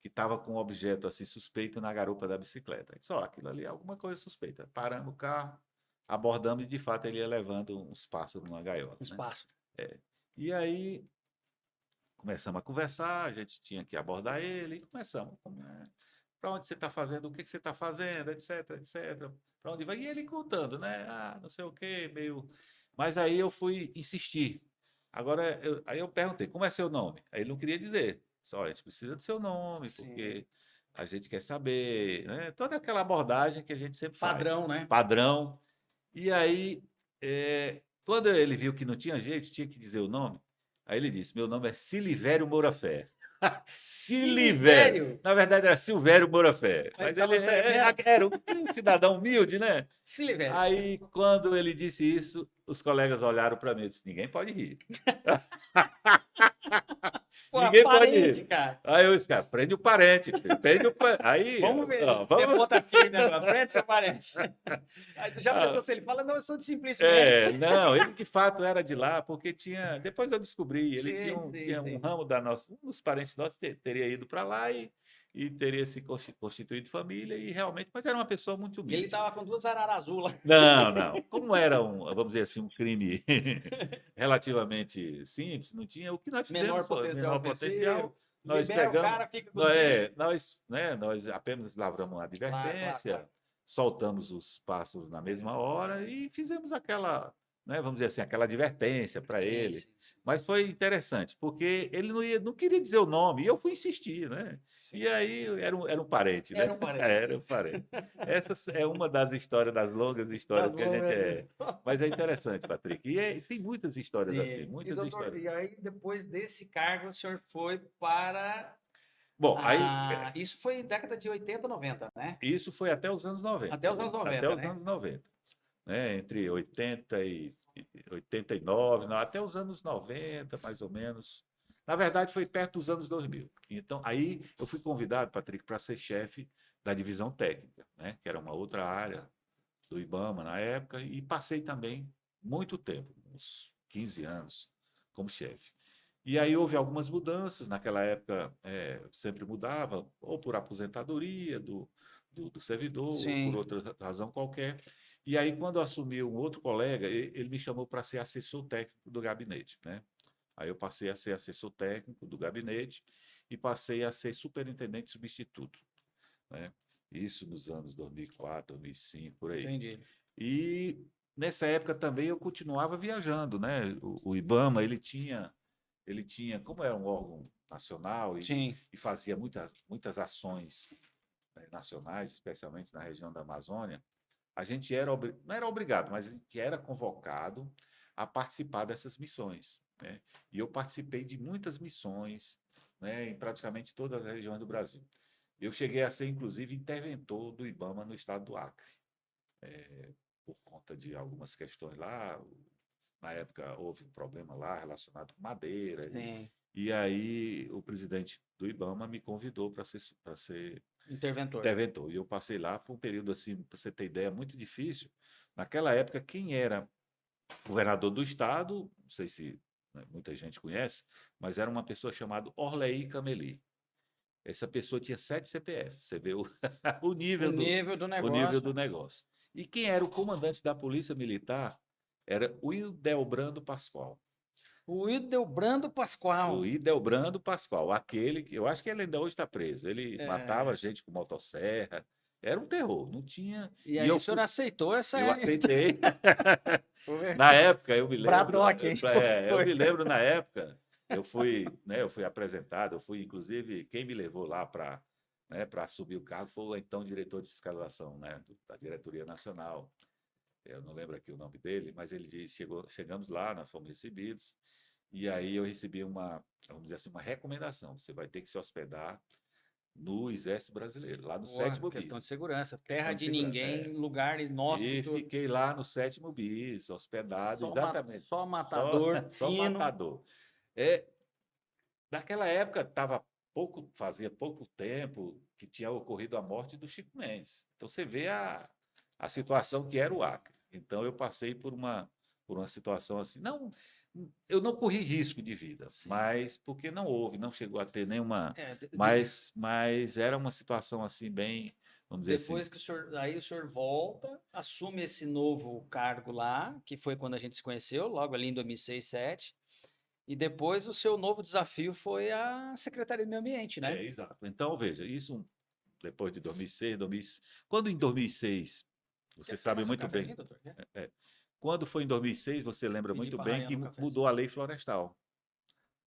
que estava com um objeto assim suspeito na garupa da bicicleta. Só aquilo ali é alguma coisa suspeita. Paramos o carro, abordamos e de fato ele ia levando uns pássaros numa gaiola, Um né? espaço. É. E aí começamos a conversar, a gente tinha que abordar ele, e começamos. Para onde você está fazendo, o que você está fazendo, etc, etc. Para onde vai? E ele contando, né? Ah, não sei o quê, meio. Mas aí eu fui insistir. Agora, aí eu perguntei, como é seu nome? Aí ele não queria dizer. Só, a gente precisa do seu nome, Sim. porque a gente quer saber, né? Toda aquela abordagem que a gente sempre faz. Padrão, né? Padrão. E aí, quando ele viu que não tinha jeito, tinha que dizer o nome, aí ele disse: Meu nome é Silivério Moura Fé. Silivério. Silivério. Na verdade era Silvério Moura Fé. Mas Mas ele tava tremendo. era um cidadão humilde, né? Silivério. Aí, quando ele disse isso, os colegas olharam para mim e disseram: Ninguém pode rir. Pô, Ninguém pode parente, rir. cara. Aí eu disse: Cara, prende o parente. Prende o Aí, Vamos ver. ó, Você vamos. bota firme agora. Prende seu parente. Aí tu já pensou Ah, se ele fala, não, eu sou de Simplício mesmo. não, ele de fato era de lá, porque tinha. Depois eu descobri, ele tinha Sim, um, sim, tinha um sim. ramo da nossa. Um dos parentes nossos teria ido para lá e teria se constituído família, e realmente, mas era uma pessoa muito E ele humilde. tava com 2 araras azul lá. Não, não. Como era vamos dizer assim, um crime relativamente simples, não tinha. O que nós fizemos Menor foi potencial menor ofensivo. potencial. Nós Libera o pegamos, cara, fica com os bichos. nós apenas lavramos uma Claro, claro, claro. advertência, soltamos os pássaros na mesma hora e fizemos aquela, né, vamos dizer assim, aquela advertência para Sim, ele. sim, sim, Mas sim. foi interessante, porque ele não queria dizer o nome, e eu fui insistir, né? Sim. E aí era um parente, né? Era um Era parente. um parente. Essa é uma das histórias, das longas Das histórias que a gente longas é. histórias. Mas é interessante, Patrick. E tem muitas histórias assim, Sim. E, muitas doutor, histórias. e aí, depois desse cargo, o senhor foi para. Bom, aí Isso foi década de 80, 90, né? isso foi até os anos 90, Até os viu? anos Até 90, os né? anos 90, né? Entre 80 e 89, não, até os anos 90, mais ou menos. Na verdade, foi perto dos anos 2000. Então, aí eu fui convidado, Patrick, para ser chefe da divisão técnica, né? Que era uma outra área do IBAMA na época, e passei também muito tempo, uns 15 anos, como chefe. E aí houve algumas mudanças, naquela época sempre mudava, ou por aposentadoria do servidor, ou por Sim. outra razão qualquer. E aí, quando assumiu um outro colega, ele me chamou para ser assessor técnico do gabinete, né? Aí eu passei a ser assessor técnico do gabinete e passei a ser superintendente substituto, né? Isso nos anos 2004, 2005, por aí. Entendi. E nessa época também eu continuava viajando, né? O IBAMA, ele tinha, como era um órgão nacional Sim. e fazia muitas ações, né, nacionais, especialmente na região da Amazônia, a gente não era obrigado, mas a gente era convocado a participar dessas missões, né? E eu participei de muitas missões, né, em praticamente todas as regiões do Brasil. Eu cheguei a ser, inclusive, interventor do IBAMA no estado do Acre, por conta de algumas questões lá. Na época houve um problema lá relacionado com madeira, Sim. e aí o presidente do IBAMA me convidou para ser Interventor. interventor. E eu passei lá, foi um período assim, para você ter ideia, muito difícil. Naquela época, quem era governador do estado, não sei se, né, muita gente conhece, mas era uma pessoa chamada Orley Cameli. Essa pessoa tinha 7 CPF. Você vê o, o O nível do, nível do o nível negócio. do negócio. E quem era o comandante da Polícia Militar era o Ildebrando Pascoal. O Hildebrando Pascoal. O Hildebrando Pascoal, aquele que eu acho que ele ainda hoje está preso. Ele matava É, gente com motosserra, era um terror, não tinha. e E aí o senhor aceitou essa. eu aceitei. Na época, eu me lembro, Braddock, hein? eu Foi. me lembro na época, eu fui, né, eu fui apresentado, eu fui, inclusive, quem me levou lá para, né, para assumir o cargo foi o então diretor de fiscalização, né, da Diretoria Nacional. Eu não lembro aqui o nome dele, mas ele disse, chegamos lá, nós fomos recebidos, e aí eu recebi uma, vamos dizer assim, uma recomendação. Você vai ter que se hospedar no Exército Brasileiro, lá no Boa, 7º questão de BIS. segurança. Terra Questão de de segurança. ninguém, lugar E inóspito, fiquei lá no 7º BIS, hospedado, só, exatamente. só Só, matador, só fino. matador. É, naquela época fazia pouco tempo que tinha ocorrido a morte do Chico Mendes. Então você vê a situação que era o Acre. Então eu passei por uma situação assim. Não, eu não corri risco de vida, Sim. mas porque não chegou a ter nenhuma. É, Mas era uma situação assim, bem, vamos dizer assim. depois que aí o senhor volta, assume esse novo cargo lá, que foi quando a gente se conheceu, logo ali em 2006, 2007. E depois o seu novo desafio foi a Secretaria do Meio Ambiente, né? Exato. Então, veja, isso depois de 2006, quando em 2006, você Quer sabe mais um muito bem, cafezinho, doutor? Quer? quando foi em 2006, você lembra Pedir muito para a bem Rayana que um cafezinho. mudou a lei florestal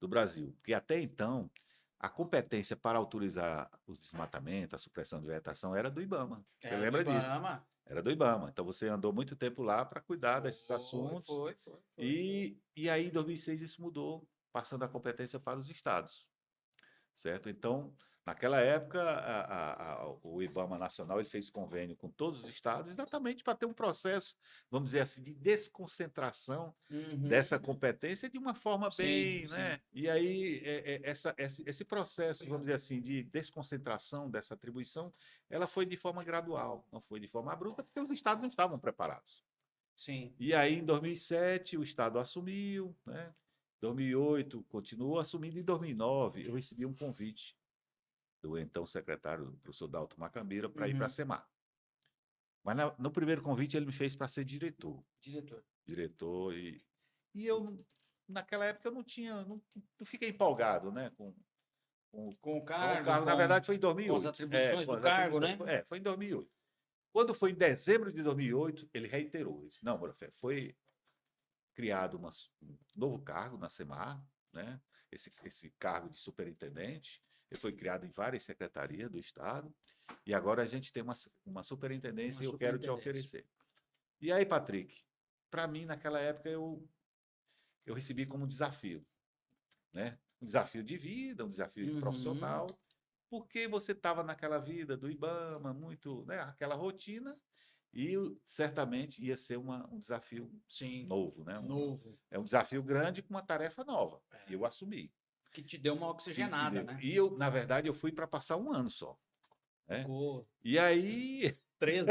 do Brasil, porque até então a competência para autorizar os desmatamentos, a supressão de vegetação era do IBAMA. Você Era do lembra disso? Ibama. Era do IBAMA. Então você andou muito tempo lá para cuidar desses assuntos Foi. e aí em 2006 isso mudou, passando a competência para os estados, certo? Então, naquela época, o IBAMA Nacional ele fez convênio com todos os estados exatamente para ter um processo, vamos dizer assim, de desconcentração Uhum. dessa competência de uma forma Sim, bem, sim. né? E aí esse processo, vamos Obrigado. dizer assim, de desconcentração dessa atribuição, ela foi de forma gradual, não foi de forma abrupta, porque os estados não estavam preparados. Sim. E aí, em 2007, o Estado assumiu, né? 2008, continuou assumindo. Em 2009, eu recebi um convite do então secretário, do professor Dalton Macambira, para ir para a Uhum. SEMAR. Mas no primeiro convite, ele me fez para ser diretor. Diretor. Diretor, e eu, naquela época, eu não tinha, não fiquei empolgado, né? Com, Com o com o cargo, cargo. Na verdade, foi em com as 2008. atribuições Com do as cargo, atribuições. né? Foi em 2008. Quando foi em dezembro de 2008, ele reiterou. Ele disse, não, Morafé, foi criado um novo cargo na SEMAR, né? Esse cargo de superintendente. Ele foi criado em várias secretarias do Estado. E agora a gente tem uma superintendência Uma e eu quero te superintendência. oferecer. E aí, Patrick, para mim, naquela época, eu recebi como um desafio, né? Um desafio de vida, um desafio Uhum. profissional, porque você estava naquela vida do IBAMA, muito, né? Aquela rotina, e certamente ia ser um desafio Sim. novo, né? Novo. É um desafio grande com uma tarefa nova. E É. eu assumi. Que te deu uma oxigenada, né? E eu, na verdade, eu fui para passar um ano só. Né? Ficou E aí, 13.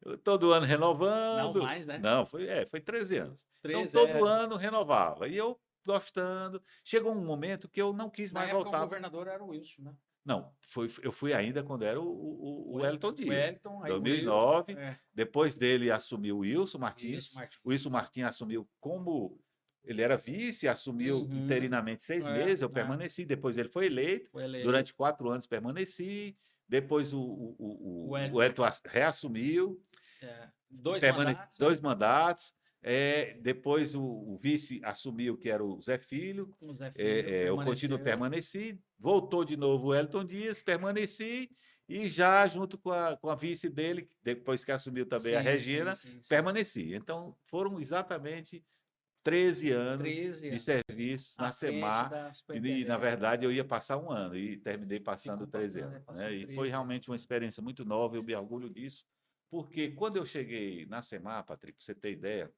eu todo ano Não renovando. mais, né? Não, foi 13 anos. Então, 13 todo é. ano renovava. E eu gostando. Chegou um momento que eu não quis Na mais época o voltar. governador era o Wilson, né? Não, eu fui ainda quando era O o Wellington O Dias. Wellington, aí o Will. 2009, É. depois dele assumiu o Wilson Wilson Martins. O Martins. Wilson Martins assumiu como ele era vice, assumiu Uhum. interinamente 6 meses, eu É. permaneci. Depois ele foi eleito, Foi eleito. durante 4 anos permaneci. Depois O o Wellington. Wellington reassumiu, Dois permaneci mandatos, né? 2 mandatos. Depois o vice assumiu, que era o Zé Filho. O Zé Filho Eu continuo permaneceu. permaneci. Voltou de novo o Elton Dias, permaneci. E já junto com a vice dele, depois que assumiu também a Sim, sim, Regina, sim, sim. permaneci. Então, foram exatamente 13 anos 13 de anos. serviços À na frente SEMAR. da Na superintendência lá. verdade, eu ia passar um ano e terminei passando Ficou 13 passando, anos. Né? passou E foi 13 realmente uma experiência muito nova, eu me orgulho disso, porque quando eu cheguei na SEMAR, Patrick, para você ter ideia,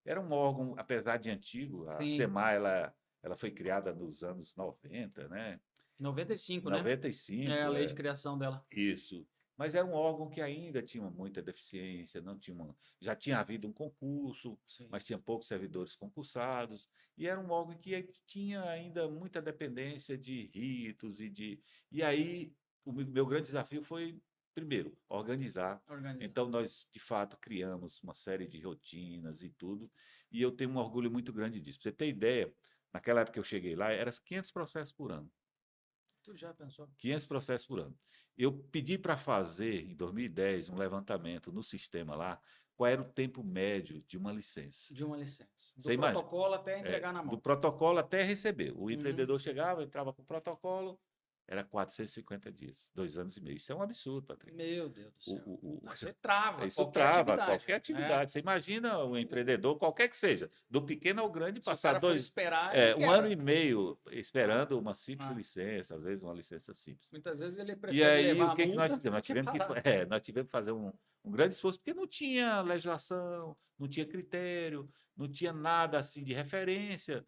era um órgão, apesar de antigo, a Sim. SEMAR ela foi criada nos anos 90, né? 95, né? É a 95, lei de criação dela. isso. Mas era um órgão que ainda tinha muita deficiência, não tinha já tinha havido um concurso, Sim. mas tinha poucos servidores concursados, e era um órgão que tinha ainda muita dependência de ritos e aí o meu grande desafio foi, primeiro, organizar. Organizar. Então nós, de fato, criamos uma série de rotinas e tudo, e eu tenho um orgulho muito grande disso. Para você ter ideia, naquela época que eu cheguei lá, eram 500 processos por ano. Tu já pensou? 500 processos por ano. Eu pedi para fazer, em 2010, um levantamento no sistema lá, qual era o tempo médio de uma licença. De uma licença. Do Você imagina? protocolo até entregar na Do mão. protocolo até receber. O empreendedor chegava, entrava com o protocolo, era 450 dias, 2 anos e meio. Isso é um absurdo, Patrick. Meu Deus do céu. Isso trava qualquer atividade. Você imagina um empreendedor, qualquer que seja, do pequeno ao grande, Se o passar cara for esperar, um quebra. ano e meio esperando uma simples licença, às vezes uma licença simples. Muitas vezes ele E prefere aí, levar o que a que nós multa fizemos? Nós tivemos que fazer um grande esforço, porque não tinha legislação, não tinha critério, não tinha nada assim de referência.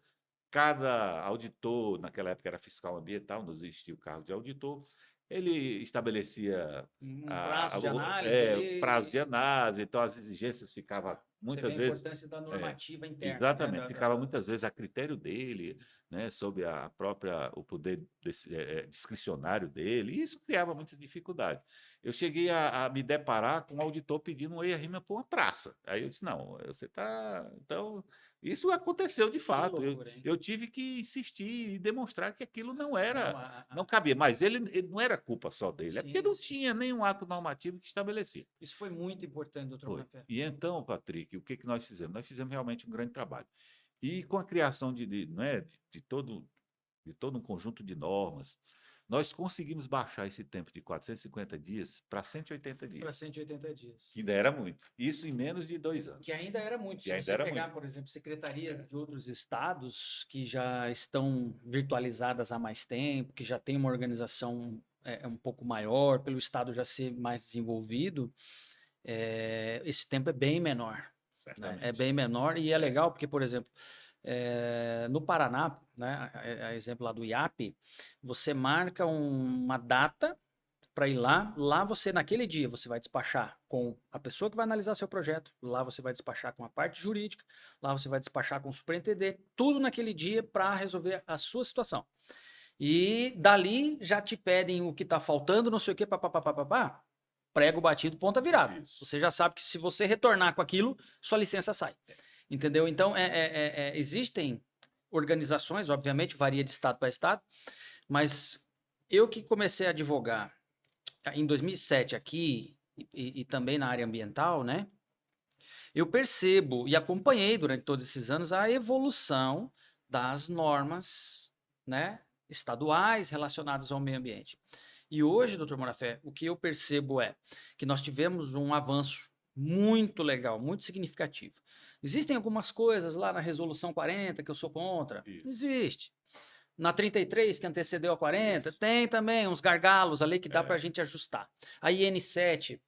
Cada auditor, naquela época era fiscal ambiental, não existia o cargo de auditor, ele estabelecia prazo de análise prazo de análise, então as exigências ficavam muitas Você vê a vezes. importância da normativa interna. Exatamente, Né, ficava muitas vezes a critério dele, né, sob o poder discricionário dele, e isso criava muitas dificuldades. Eu cheguei a me deparar com um auditor pedindo um EIA-RIMA por uma praça. Aí eu disse, não, você está... Então, isso aconteceu de fato. Loucura, eu tive que insistir e demonstrar que aquilo não era, não, não cabia, mas ele não era culpa só dele, sim, é porque não tinha nenhum ato normativo que estabelecia. Isso foi muito importante, doutor Bonafé. E então, Patrick, o que nós fizemos? Nós fizemos realmente um grande trabalho. E com a criação de todo um conjunto de normas, nós conseguimos baixar esse tempo de 450 dias para 180 dias. Para 180 dias. Que ainda era muito. Isso em menos de 2 anos. Que ainda era muito. Se você pegar, por exemplo, secretarias de outros estados que já estão virtualizadas há mais tempo, que já tem uma organização um pouco maior, pelo estado já ser mais desenvolvido, esse tempo é bem menor. Né? É bem menor e é legal porque, por exemplo, no Paraná, né, a exemplo lá do IAP, você marca uma data para ir lá você, naquele dia, você vai despachar com a pessoa que vai analisar seu projeto, lá você vai despachar com a parte jurídica, lá você vai despachar com o superintendente, tudo naquele dia para resolver a sua situação. E dali já te pedem o que está faltando, não sei o que, papapá, prego batido, ponta virada. Isso. Você já sabe que se você retornar com aquilo, sua licença sai. Entendeu? Então, existem organizações, obviamente, varia de estado para estado, mas eu que comecei a advogar em 2007 aqui e também na área ambiental, né? Eu percebo e acompanhei durante todos esses anos a evolução das normas, né, estaduais relacionadas ao meio ambiente. E hoje, doutor Bonafé, o que eu percebo é que nós tivemos um avanço muito legal, muito significativo. Existem algumas coisas lá na Resolução 40 que eu sou contra? Isso. Existe. Na 33, que antecedeu a 40, isso. Tem também uns gargalos ali que dá para a gente ajustar. A IN7,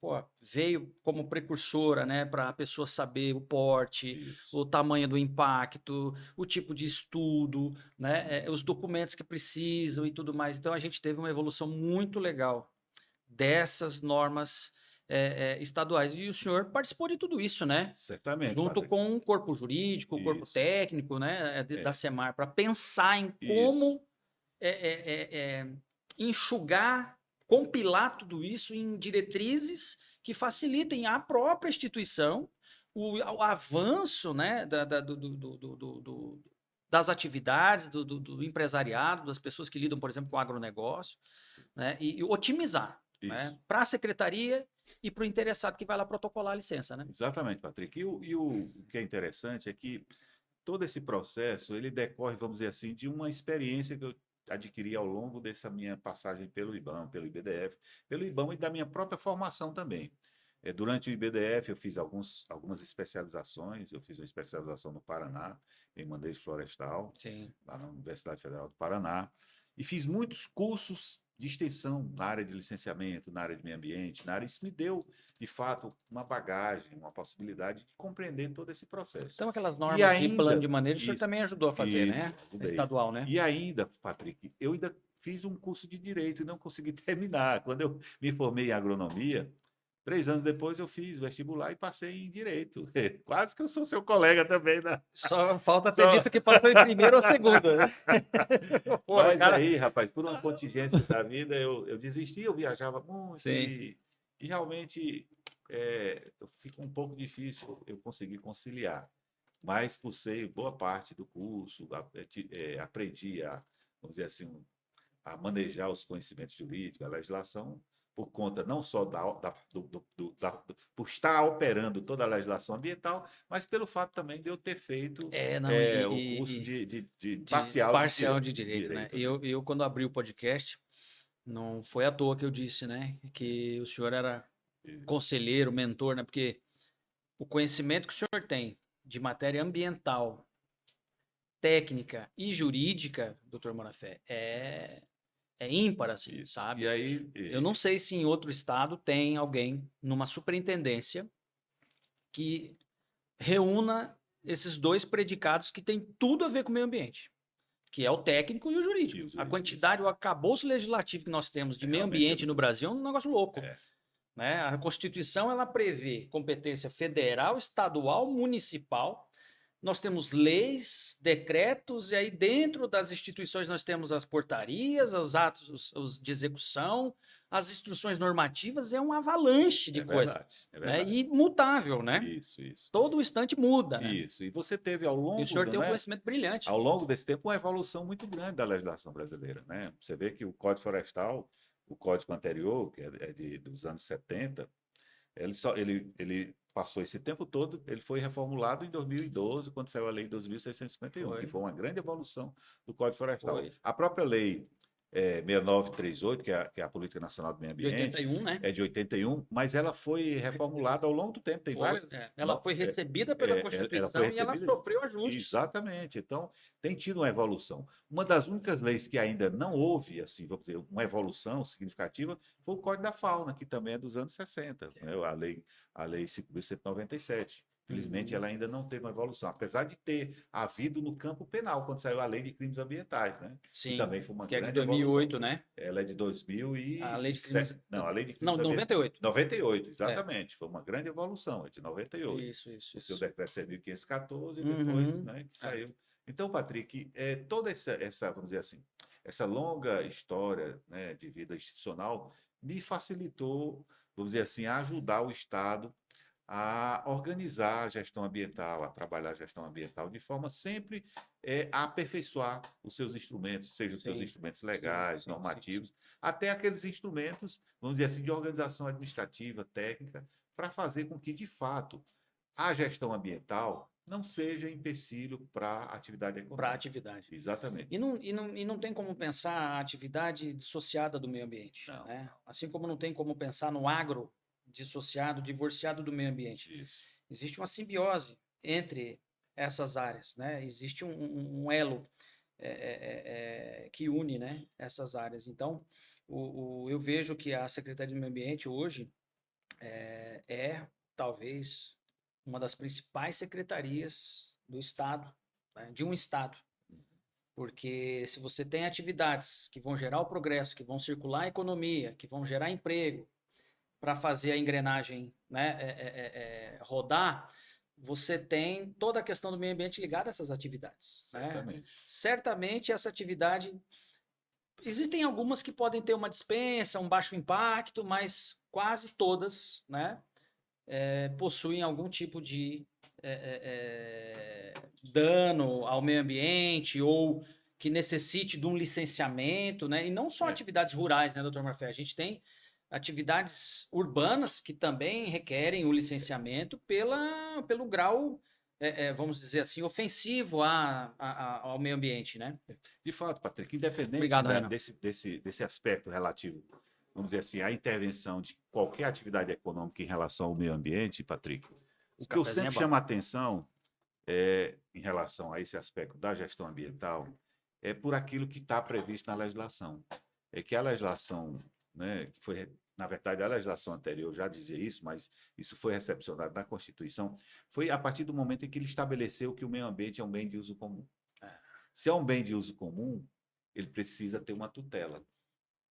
veio como precursora, né, para a pessoa saber o porte, isso. O tamanho do impacto, o tipo de estudo, né, os documentos que precisam e tudo mais. Então, a gente teve uma evolução muito legal dessas normas estaduais. E o senhor participou de tudo isso, né? Certamente. Junto com o corpo jurídico, o corpo técnico, né, da SEMAR, para pensar em como enxugar, compilar tudo isso em diretrizes que facilitem a própria instituição, o avanço, né, das atividades, do empresariado, das pessoas que lidam, por exemplo, com o agronegócio, né, e otimizar, né, para a secretaria e para o interessado que vai lá protocolar a licença, né? Exatamente, Patrick. E o que é interessante é que todo esse processo, ele decorre, vamos dizer assim, de uma experiência que eu adquiri ao longo dessa minha passagem pelo IBAM, pelo IBDF, pelo IBAM e da minha própria formação também. Durante o IBDF, eu fiz algumas especializações. Eu fiz uma especialização no Paraná, em manejo florestal, sim, lá na Universidade Federal do Paraná, e fiz muitos cursos de extensão na área de licenciamento, na área de meio ambiente, na área. Isso me deu, de fato, uma bagagem, uma possibilidade de compreender todo esse processo. Então, aquelas normas de plano de manejo, o senhor também ajudou a fazer, né? Estadual, né? E ainda, Patrick, eu ainda fiz um curso de Direito e não consegui terminar. Quando eu me formei em agronomia, 3 anos depois eu fiz vestibular e passei em Direito. Quase que eu sou seu colega também, né? Só falta ter dito que passou em primeira ou segunda, né? Mas cara... aí, rapaz, por uma contingência da vida, eu desisti, eu viajava muito e realmente fica um pouco difícil eu conseguir conciliar. mas cursei boa parte do curso, aprendi vamos dizer assim, a manejar os conhecimentos jurídicos, a legislação, por conta não só por estar operando toda a legislação ambiental, mas pelo fato também de eu ter feito Não, o curso de de parcial parcial de de direito, né? direito, né? Eu, quando abri o podcast, não foi à toa que eu disse, né, que o senhor era conselheiro, mentor, né? Porque o conhecimento que o senhor tem de matéria ambiental, técnica e jurídica, doutor Bonafé, é ímpar, assim, Isso. E sabe? aí, Eu não sei se em outro estado tem alguém numa superintendência que reúna esses dois predicados que têm tudo a ver com o meio ambiente, que é o técnico e o jurídico. A quantidade, o arcabouço legislativo que nós temos de meio ambiente no Brasil é um negócio louco. Né? A Constituição, ela prevê competência federal, estadual, municipal. Nós temos leis, decretos, e aí dentro das instituições nós temos as portarias, os atos os de execução, as instruções normativas, é um avalanche de coisa. É né? verdade. E imutável, né? Isso. Todo instante muda, né? Isso. E você teve ao E o longo senhor tem um conhecimento brilhante. ao longo desse tempo, uma evolução muito grande da legislação brasileira, né? Você vê que o Código Florestal, o código anterior, que dos anos 70, ele passou esse tempo todo, ele foi reformulado em 2012, quando saiu a Lei 2.651, que foi uma grande evolução do Código Florestal. A própria Lei 6938, que é a Política Nacional do Meio De Ambiente, 81, né? é de 81, mas ela foi reformulada ao longo do tempo. Tem várias. Ela foi recebida pela Constituição e ela sofreu ajustes. Exatamente. Então, tem tido uma evolução. Uma das únicas leis que ainda não houve, assim, vamos dizer, uma evolução significativa foi o Código da Fauna, que também é dos anos 60, né? A lei 5.197. Infelizmente, ela ainda não teve uma evolução, apesar de ter havido no campo penal, quando saiu a Lei de Crimes Ambientais, né? Sim, que também foi uma que é de grande 2008, evolução. né? Ela é de 2007. A Lei de Crimes... Não, a Lei de Não, Crimes 98. 98, exatamente. Foi uma grande evolução, é de 98. Isso. O seu decreto 6.514 e depois, né, que saiu. Então, Patrick, toda vamos dizer assim, essa longa história, né, de vida institucional me facilitou, vamos dizer assim, a ajudar o Estado a organizar a gestão ambiental, a trabalhar a gestão ambiental de forma sempre a aperfeiçoar os seus instrumentos, sejam os seus instrumentos legais, normativos, até aqueles instrumentos, vamos dizer assim, de organização administrativa, técnica, para fazer com que, de fato, a gestão ambiental não seja empecilho para a atividade econômica. Para a atividade. Exatamente. E não tem como pensar a atividade dissociada do meio ambiente. Não, né? Assim como não tem como pensar no agro dissociado, divorciado do meio ambiente. Isso. Existe uma simbiose entre essas áreas, né? Existe um elo que une, né, essas áreas. Então, eu vejo que a Secretaria do Meio Ambiente hoje talvez uma das principais secretarias do Estado, né, de um Estado. Porque se você tem atividades que vão gerar o progresso, que vão circular a economia, que vão gerar emprego, para fazer a engrenagem, né, rodar, você tem toda a questão do meio ambiente ligada a essas atividades. Certamente. Né? Certamente essa atividade... Existem algumas que podem ter uma dispensa, um baixo impacto, mas quase todas, né, possuem algum tipo de dano ao meio ambiente ou que necessite de um licenciamento, né? E não só atividades rurais, né, doutor Morfé? A gente tem atividades urbanas que também requerem o licenciamento pelo grau, vamos dizer assim, ofensivo ao meio ambiente, né? De fato, Patrick, independente Obrigado, desse aspecto relativo, vamos dizer assim, à intervenção de qualquer atividade econômica em relação ao meio ambiente, Patrick, o que eu sempre chamo a atenção em relação a esse aspecto da gestão ambiental é por aquilo que está previsto na legislação. É que a legislação, né, que foi, na verdade, a legislação anterior já dizia isso, mas isso foi recepcionado na Constituição, foi a partir do momento em que ele estabeleceu que o meio ambiente é um bem de uso comum. Se é um bem de uso comum, ele precisa ter uma tutela.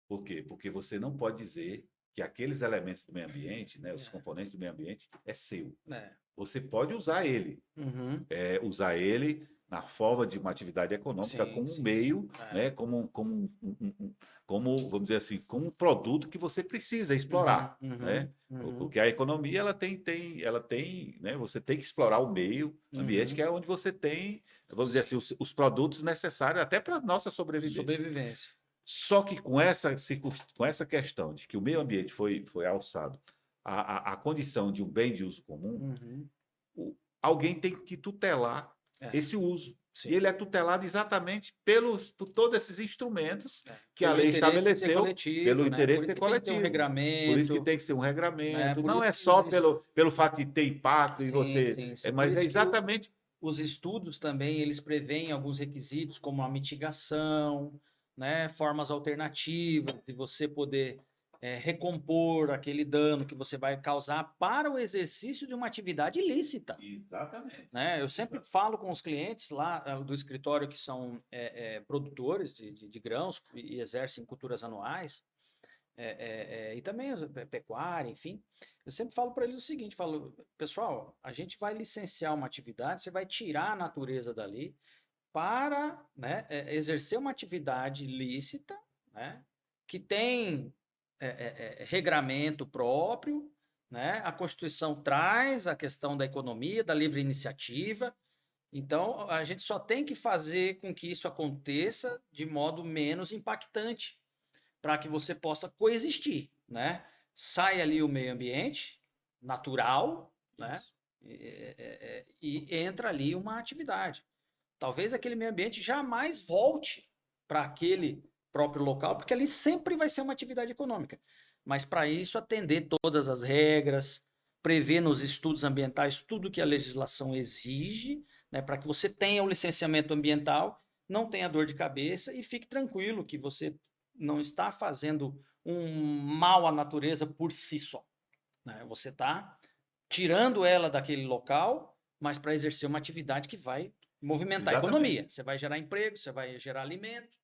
Por quê? Porque você não pode dizer que aqueles elementos do meio ambiente, né, os componentes do meio ambiente, é seu. É. Você pode usar ele, Uhum. usar ele na forma de uma atividade econômica Sim, como um sim, meio, sim. É. né, como, vamos dizer assim, como um produto que você precisa explorar, Uhum, né? uhum, Porque a economia ela tem, né, você tem que explorar o meio ambiente, que uhum. é onde você tem, vamos dizer assim, os produtos necessários até para a nossa sobrevivência. Sobrevivência. Só que com essa questão de que o meio ambiente foi alçado à condição de um bem de uso comum, Uhum. alguém tem que tutelar É, esse uso. E sim. ele é tutelado exatamente por todos esses instrumentos É. que a Pelo lei interesse ser estabeleceu, pelo coletivo, né? Por interesse isso ser que tem que ter um coletivo. Por isso que regramento, tem que ser um né? regramento. Por Não isso é que só pelo fato de ter impacto em sim, você, sim, sim. Por mas é isso que exatamente os estudos também, eles prevêem alguns requisitos, como a mitigação, né? Formas alternativas de você poder recompor aquele dano que você vai causar para o exercício de uma atividade ilícita. Exatamente. Né? Eu sempre falo com os clientes lá do escritório que são produtores de grãos e exercem culturas anuais, e também pecuária, enfim. Eu sempre falo para eles o seguinte, falo, pessoal, a gente vai licenciar uma atividade, você vai tirar a natureza dali para, né, exercer uma atividade lícita, né, que tem regramento próprio, né, a Constituição traz a questão da economia, da livre iniciativa, então a gente só tem que fazer com que isso aconteça de modo menos impactante, para que você possa coexistir, né? Sai ali o meio ambiente natural, né? isso. E entra ali uma atividade. Talvez aquele meio ambiente jamais volte para aquele próprio local, porque ali sempre vai ser uma atividade econômica. Mas para isso atender todas as regras, prever nos estudos ambientais tudo que a legislação exige, né, para que você tenha o licenciamento ambiental, não tenha dor de cabeça e fique tranquilo que você não está fazendo um mal à natureza por si só, né? Você está tirando ela daquele local, mas para exercer uma atividade que vai movimentar a Exatamente. economia. Você vai gerar emprego, você vai gerar alimento,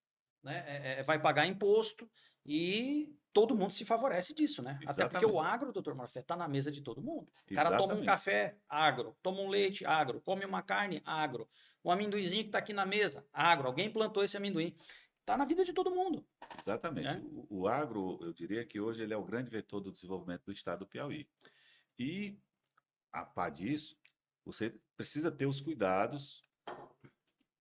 né? Vai pagar imposto e todo mundo se favorece disso, né? Até porque o Exatamente. agro, doutor Morfé, está na mesa de todo mundo. O cara toma um Exatamente. café, agro. Toma um leite, agro. Come uma carne, agro. O amendoinzinho que está aqui na mesa, agro. Alguém plantou esse amendoim. Está na vida de todo mundo, Exatamente. né? O agro, eu diria que hoje ele é o grande vetor do desenvolvimento do estado do Piauí. E, a par disso, você precisa ter os cuidados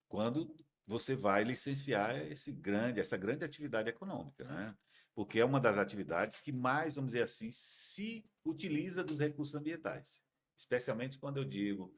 quando você vai licenciar essa grande atividade econômica, né? Porque é uma das atividades que mais, vamos dizer assim, se utiliza dos recursos ambientais. Especialmente quando eu digo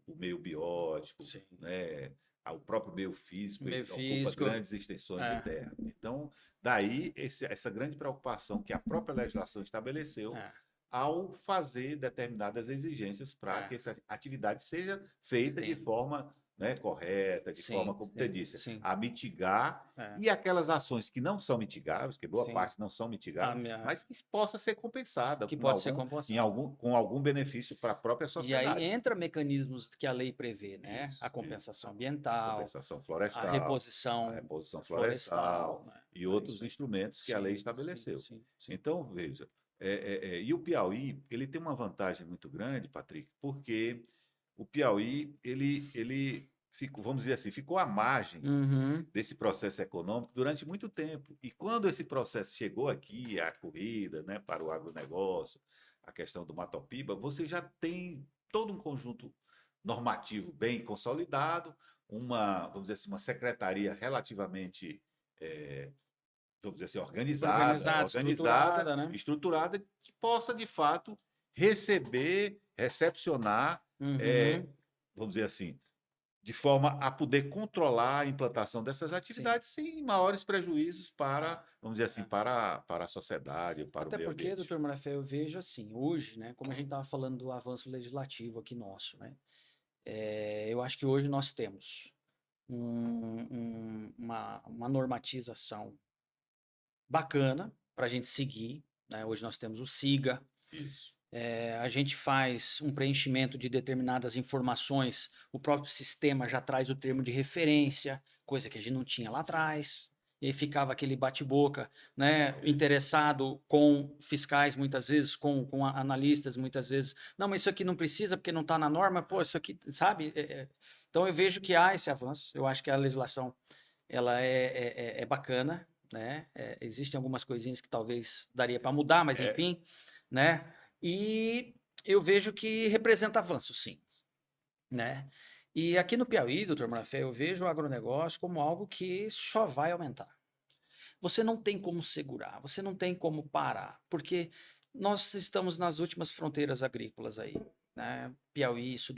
o meio biótico, Sim. né? O próprio meio físico, Meio ele ocupa físico. grandes extensões de terra. Então, daí essa grande preocupação que a própria legislação estabeleceu É, ao fazer determinadas exigências para é. que essa atividade seja feita de Sim, forma, né, correta, de forma, sim, como você sim, disse, sim. a mitigar É, e aquelas ações que não são mitigáveis, que boa sim. parte não são A mitigáveis, minha, mas que possa ser compensada que pode ser compensado. com algum benefício para a própria E aí sociedade. entra mecanismos que a lei prevê, né? A Isso. compensação A ambiental, compensação a florestal, a reposição reposição florestal, florestal né? e É isso outros aí. instrumentos que a lei Sim, sim, estabeleceu. sim, sim. Então, veja, e o Piauí, ele tem uma vantagem muito grande, Patrick, porque o Piauí, ele ficou, vamos dizer assim, ficou à margem Uhum. desse processo econômico durante muito tempo. E quando esse processo chegou aqui, a corrida, né, para o agronegócio, a questão do Matopiba, você já tem todo um conjunto normativo bem consolidado, vamos dizer assim, uma secretaria relativamente, vamos dizer assim, Organizada, estruturada, né? estruturada, que possa, de fato, recepcionar, Uhum. vamos dizer assim, de forma a poder controlar a implantação dessas Sim. atividades sem maiores prejuízos para, É, vamos dizer assim, é. para a sociedade, para o Até meio porque, ambiente. doutor Marafé, eu vejo assim, hoje, né? Como a gente estava falando do avanço legislativo aqui nosso, né? Eu acho que hoje nós temos uma normatização bacana para a gente seguir, né? Hoje nós temos o SIGA, Isso. a gente faz um preenchimento de determinadas informações, o próprio sistema já traz o termo de referência, coisa que a gente não tinha lá atrás. e aí ficava aquele bate-boca, né, interessado com fiscais muitas vezes, com analistas muitas vezes. Não, mas isso aqui não precisa porque não está na norma, pô, isso aqui, sabe? Então eu vejo que há esse avanço, eu acho que a legislação ela é bacana, né? Existem algumas coisinhas que talvez daria para mudar, mas enfim, né? E eu vejo que representa avanço, sim, né? E aqui no Piauí, doutor Marafé, eu vejo o agronegócio como algo que só vai aumentar. Você não tem como segurar, você não tem como parar, porque nós estamos nas últimas fronteiras agrícolas aí, né? Piauí, sul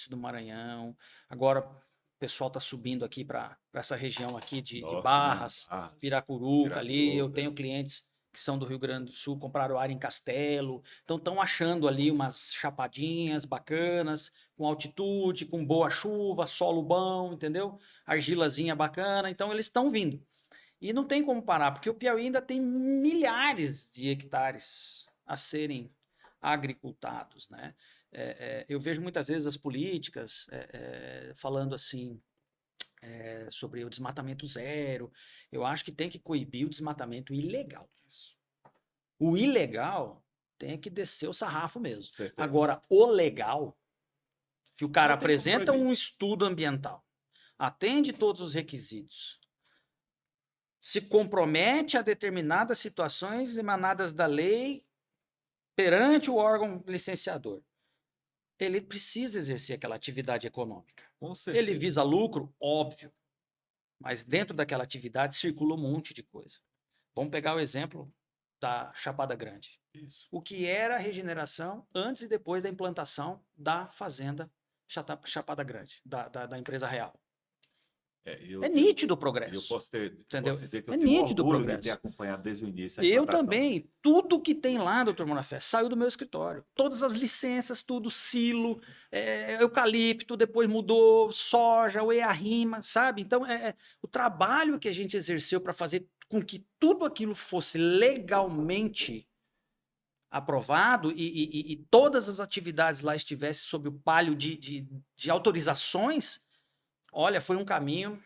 do Maranhão. Agora o pessoal está subindo aqui para essa região aqui de Norte, né? Barras, Barras, Piracuruca ali. Eu Piracuruca. tenho clientes que são do Rio Grande do Sul, compraram área em Castelo, então estão achando ali umas chapadinhas bacanas, com altitude, com boa chuva, solo bom, entendeu? Argilazinha bacana, então eles estão vindo. E não tem como parar, porque o Piauí ainda tem milhares de hectares a serem agricultados, né? Eu vejo muitas vezes as políticas falando assim sobre o desmatamento zero. Eu acho que tem que coibir o desmatamento ilegal. O ilegal tem que descer o sarrafo mesmo. Certeza. Agora, o legal, que o cara Não tem como apresenta proibir. um estudo ambiental, atende todos os requisitos, se compromete a determinadas situações emanadas da lei perante o órgão licenciador. Ele precisa exercer aquela atividade econômica. Com certeza. Ele visa lucro? Óbvio. Mas dentro daquela atividade circula um monte de coisa. Vamos pegar o exemplo da Chapada Grande. Isso. O que era a regeneração antes e depois da implantação da fazenda Chapada Grande, da empresa real. Nítido o progresso. Eu posso dizer que eu É tenho nítido o orgulho de progresso. ter acompanhado desde o início a Eu implantação. também. Tudo que tem lá, doutor Monafé, saiu do meu escritório. Todas as licenças, tudo, silo, eucalipto, depois mudou, soja, uearrima, sabe? Então, o trabalho que a gente exerceu para fazer com que tudo aquilo fosse legalmente aprovado e todas as atividades lá estivessem sob o palio de autorizações, olha, foi um caminho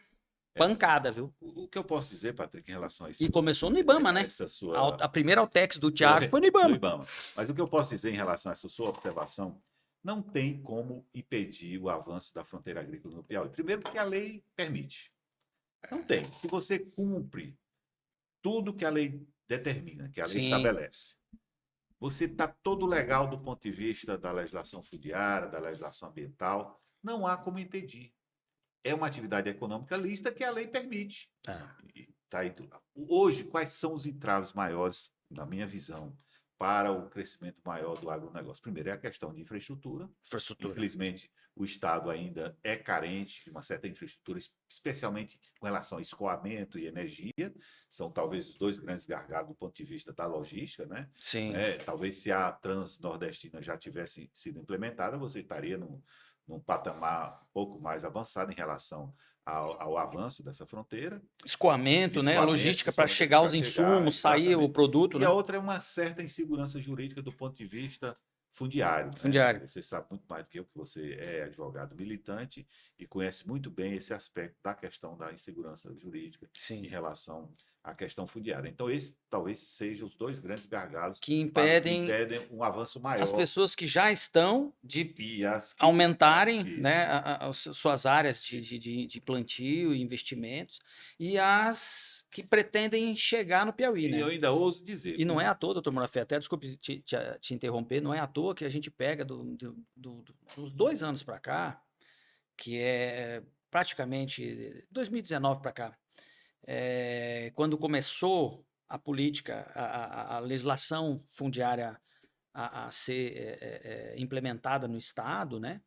pancada, viu? O que eu posso dizer, Patrick, em relação a isso? E começou no IBAMA, né? Essa sua... A primeira Altex do Thiago foi no IBAMA. No IBAMA. Mas o que eu posso dizer em relação a essa sua observação, não tem como impedir o avanço da fronteira agrícola no Piauí. Primeiro, porque a lei permite. Não tem. Se você cumpre tudo que a lei determina, que a lei estabelece, você está todo legal do ponto de vista da legislação fundiária, da legislação ambiental, não há como impedir. É uma atividade econômica lícita que a lei permite. Tá aí. Hoje, quais são os entraves maiores, na minha visão, para o crescimento maior do agronegócio? Primeiro é a questão de infraestrutura. Infelizmente, o Estado ainda é carente de uma certa infraestrutura, especialmente com relação a escoamento e energia. São talvez os dois grandes gargalos do ponto de vista da logística, né? Sim. Talvez se a Transnordestina já tivesse sido implementada, você estaria num patamar um pouco mais avançado em relação ao avanço dessa fronteira. Escoamento, né? Logística para chegar aos insumos, sair o produto. E a outra é uma certa insegurança jurídica do ponto de vista fundiário. Né? Você sabe muito mais do que eu, que você é advogado militante e conhece muito bem esse aspecto da questão da insegurança jurídica em relação à questão fundiária. Então, esses talvez sejam os dois grandes gargalos que impedem um avanço maior. As pessoas que já estão de aumentarem né, as suas áreas de plantio e investimentos e as que pretendem chegar no Piauí. E eu ainda ouso dizer. E não é à toa, doutor Monafé, até desculpe te interromper, não é à toa que a gente pega dos 2 anos para cá, que é praticamente 2019 para cá, quando começou a política, a legislação fundiária a ser implementada no Estado, né?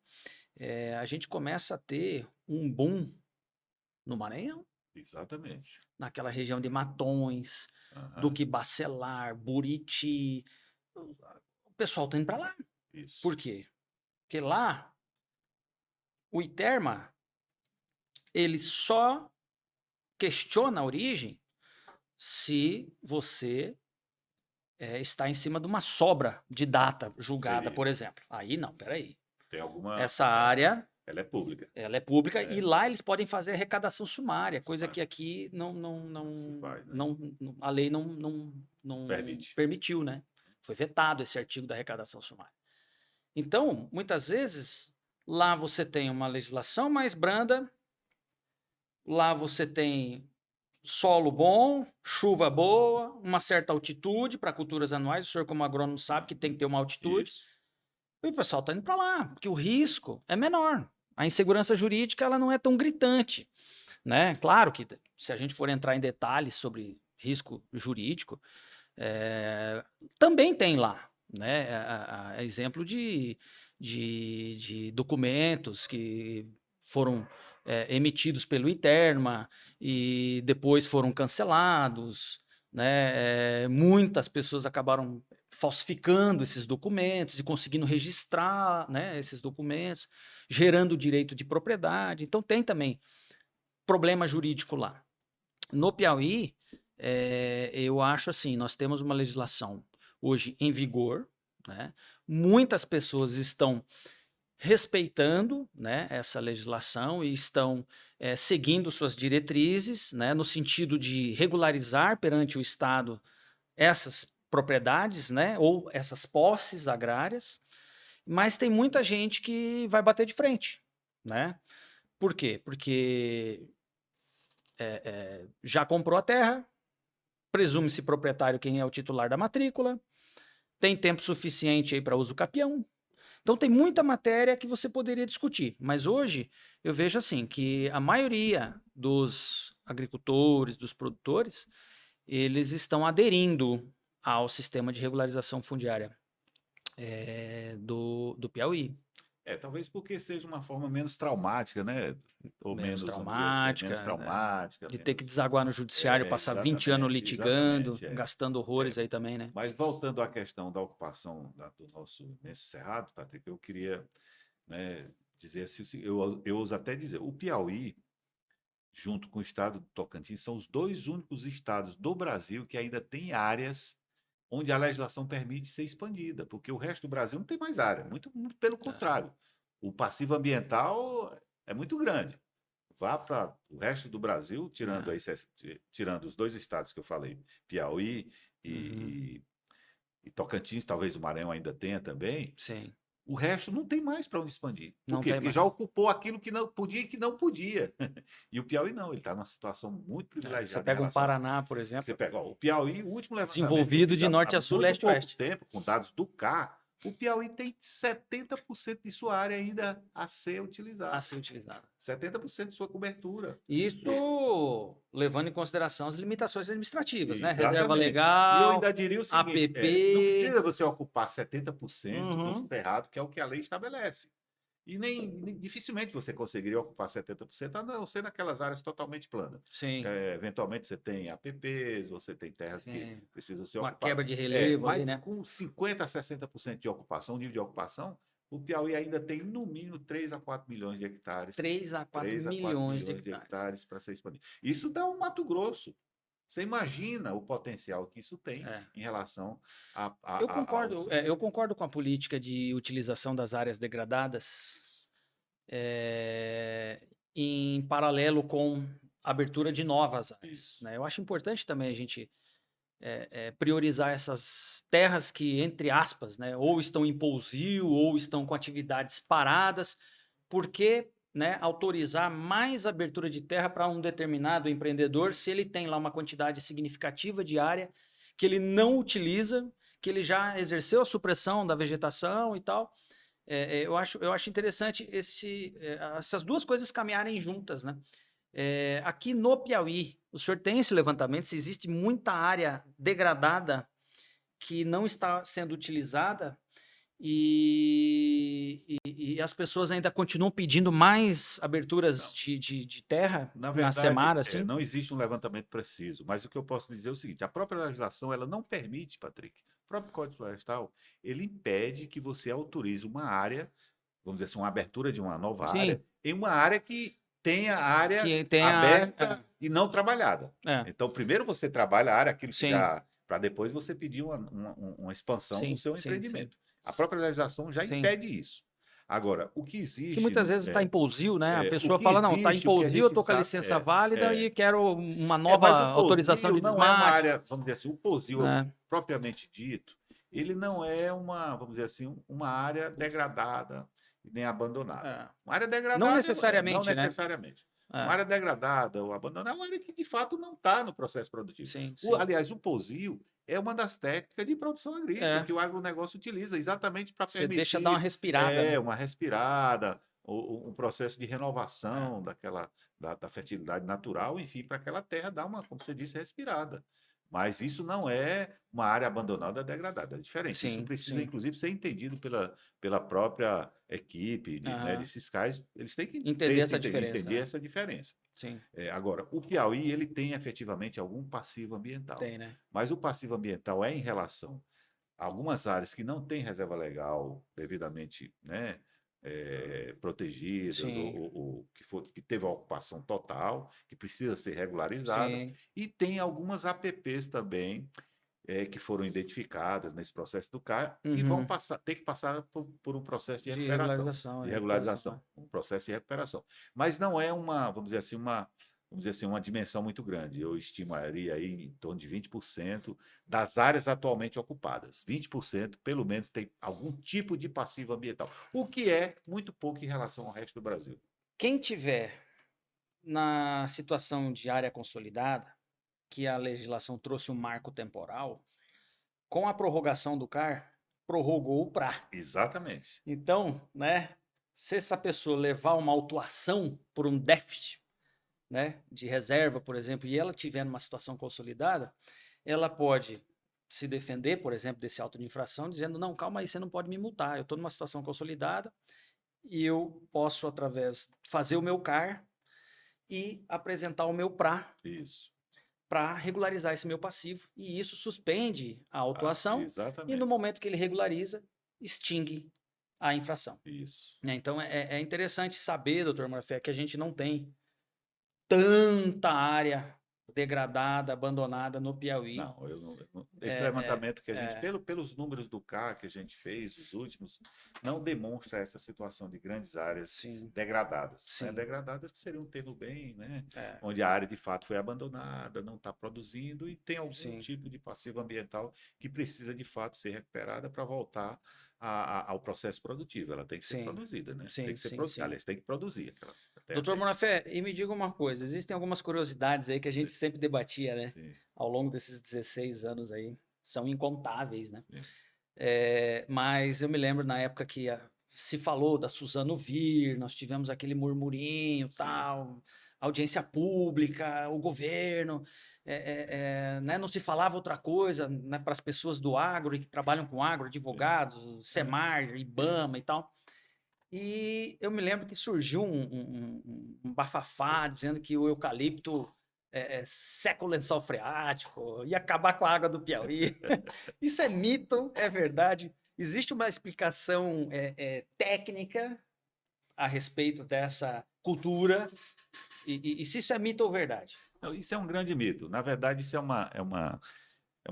A gente começa a ter um boom no Maranhão. Exatamente. Naquela região de Matões, Duque Bacelar, Buriti. O pessoal está indo para lá. Isso. Por quê? Porque lá, o ITERMA, ele só questiona a origem se você está em cima de uma sobra de data julgada, por exemplo. Aí não, peraí. Tem alguma... Essa área Ela é pública. Ela é pública e lá eles podem fazer arrecadação sumária, coisa que aqui Não se faz, né? a lei não permitiu, né? Foi vetado esse artigo da arrecadação sumária. Então, muitas vezes, lá você tem uma legislação mais branda, lá você tem solo bom, chuva boa, uma certa altitude para culturas anuais. O senhor, como agrônomo, sabe que tem que ter uma altitude. Isso. E o pessoal está indo para lá, porque o risco é menor. A insegurança jurídica ela não é tão gritante, né? Claro que se a gente for entrar em detalhes sobre risco jurídico, também tem lá, né? Exemplo de documentos que foram emitidos pelo ITERMA e depois foram cancelados, né? Muitas pessoas acabaram falsificando esses documentos e conseguindo registrar, né, esses documentos, gerando direito de propriedade. Então tem também problema jurídico lá. No Piauí, eu acho assim, nós temos uma legislação hoje em vigor, né? Muitas pessoas estão respeitando, né, essa legislação e estão seguindo suas diretrizes, né, no sentido de regularizar perante o Estado essas propriedades, né, ou essas posses agrárias, mas tem muita gente que vai bater de frente, né? Por quê? Porque já comprou a terra, presume-se proprietário quem é o titular da matrícula, tem tempo suficiente aí para uso capião. Então tem muita matéria que você poderia discutir, mas hoje eu vejo assim que a maioria dos agricultores, dos produtores, eles estão aderindo ao sistema de regularização fundiária do Piauí. Talvez porque seja uma forma menos traumática, né? Ou Menos vamos dizer assim, menos traumática, traumática. de ter que desaguar no judiciário, passar 20 anos litigando, gastando horrores aí também, né? Mas voltando à questão da ocupação do nosso imenso cerrado, Patrick, eu queria, né, dizer assim, eu ouso até dizer, o Piauí, junto com o estado do Tocantins, são os dois únicos estados do Brasil que ainda têm áreas onde a legislação permite ser expandida, porque o resto do Brasil não tem mais área, muito pelo contrário. O passivo ambiental é muito grande. Vá para o resto do Brasil, tirando os dois estados que eu falei, Piauí e Tocantins, talvez o Maranhão ainda tenha também. Sim. O resto não tem mais para onde expandir. Por Não quê? tem Porque mais. já ocupou aquilo que não podia e que não podia. E o Piauí não, ele está numa situação muito privilegiada. Você pega o Paraná, por exemplo. Você pega o Piauí, o último levantamento desenvolvido de norte a sul, leste a oeste. tempo, com dados do CAR, o Piauí tem 70% de sua área ainda a ser utilizada. 70% de sua cobertura. Isso levando em consideração as limitações administrativas, né? Exatamente. Reserva legal, E eu ainda diria o seguinte, APP. não precisa você ocupar 70% do cerrado, que é o que a lei estabelece. E nem dificilmente você conseguiria ocupar 70%, a não ser naquelas áreas totalmente planas. Sim. Eventualmente você tem APPs, você tem terras que precisam ser ocupadas. Uma quebra de relevo ali, né? Mas com 50% a 60% de ocupação, nível de ocupação, o Piauí ainda tem no mínimo 3 a 4 milhões de hectares. 3 a 4 milhões de hectares para ser expandido. Isso dá um Mato Grosso. Você imagina o potencial que isso tem em relação a... Eu concordo com a política de utilização das áreas degradadas em paralelo com a abertura de novas áreas, né? Eu acho importante também a gente priorizar essas terras que, entre aspas, né, ou estão em pousio ou estão com atividades paradas, porque... né, autorizar mais abertura de terra para um determinado empreendedor se ele tem lá uma quantidade significativa de área que ele não utiliza, que ele já exerceu a supressão da vegetação e tal. Eu acho interessante essas duas coisas caminharem juntas, né? Aqui no Piauí, o senhor tem esse levantamento, se existe muita área degradada que não está sendo utilizada, e as pessoas ainda continuam pedindo mais aberturas de terra na Semar, assim? Não existe um levantamento preciso, mas o que eu posso dizer é o seguinte, a própria legislação ela não permite, Patrick, o próprio Código Florestal, ele impede que você autorize uma área, vamos dizer assim, uma abertura de uma nova área, em uma área que tenha área aberta e não trabalhada. Então, primeiro você trabalha a área, aquilo que já... para depois você pedir uma expansão do seu empreendimento. A própria legislação já impede isso. Agora, o que Que existe muitas vezes está em pousio, né? A o pessoa que fala, não, está em existe, o que a pousio, eu gente estou com a sabe licença válida e quero uma mas nova o autorização pousio de não é uma desmate. área, vamos dizer assim, o pousio Né? propriamente dito, ele não é uma, vamos dizer assim, uma área degradada nem abandonada. É. Uma área Não degradada não necessariamente, né? necessariamente. Uma É. área degradada ou abandonada é uma área que, de fato, não está no processo produtivo. Sim, sim. Aliás, o pousio é uma das técnicas de produção agrícola que o agronegócio utiliza exatamente para Você deixa dar uma permitir respirada, né? uma respirada, um processo de renovação da fertilidade natural, enfim, para aquela terra dar uma, como você disse, respirada. Mas isso não é uma área abandonada, degradada, é diferente. Isso Sim, precisa, sim. inclusive, ser entendido pela própria equipe de fiscais. Eles têm que Entender essa diferença. entender essa diferença. Sim. Agora, o Piauí ele tem efetivamente algum passivo ambiental. Tem, né? Mas o passivo ambiental é em relação a algumas áreas que não têm reserva legal devidamente, né, protegidas, ou que teve a ocupação total, que precisa ser regularizada, Sim. e tem algumas APPs também que foram identificadas nesse processo do CAR, que vão ter que passar por um processo de recuperação, de regularização, um processo de recuperação. Mas não é vamos dizer assim, uma dimensão muito grande. Eu estimaria aí em torno de 20% das áreas atualmente ocupadas. 20%, pelo menos, tem algum tipo de passivo ambiental, o que é muito pouco em relação ao resto do Brasil. Quem tiver na situação de área consolidada, que a legislação trouxe um marco temporal, com a prorrogação do CAR, prorrogou o PRA. Exatamente. Então, né, se essa pessoa levar uma autuação por um déficit, né, de reserva, por exemplo, e ela tiver numa situação consolidada, ela pode se defender, por exemplo, desse auto de infração, dizendo, não, calma aí, você não pode me multar, eu estou numa situação consolidada e eu posso, fazer o meu CAR e apresentar o meu PRA Isso. para regularizar esse meu passivo. E isso suspende a autuação exatamente. E no momento que ele regulariza, extingue a infração. Isso. Então é interessante saber, doutor Morfé, que a gente não tem tanta área degradada, abandonada no Piauí. Não, esse levantamento que a gente, pelos números do CAR que a gente fez, os últimos, não demonstra essa situação de grandes áreas degradadas. Né? Degradadas que seria um termo bem, né? Onde a área de fato foi abandonada, não está produzindo e tem algum tipo de passivo ambiental que precisa de fato ser recuperada para voltar ao processo produtivo. Ela tem que ser produzida, né? Tem que ser produzida. Aliás, tem que produzir. Doutor Morafé, e me diga uma coisa, existem algumas curiosidades aí que a gente sempre debatia, né? Ao longo desses 16 anos aí, são incontáveis, né? Mas eu me lembro na época que se falou da Suzano Vir, nós tivemos aquele murmurinho, tal, audiência pública, o governo, né? Não se falava outra coisa, né? Para as pessoas do agro e que trabalham com agro, advogados, Semar, IBAMA e tal. E eu me lembro que surgiu um bafafá dizendo que o eucalipto seca o lençol freático, ia acabar com a água do Piauí. Isso é mito, é verdade? Existe uma explicação técnica a respeito dessa cultura? E se isso é mito ou verdade? Não, isso é um grande mito. Na verdade, isso é uma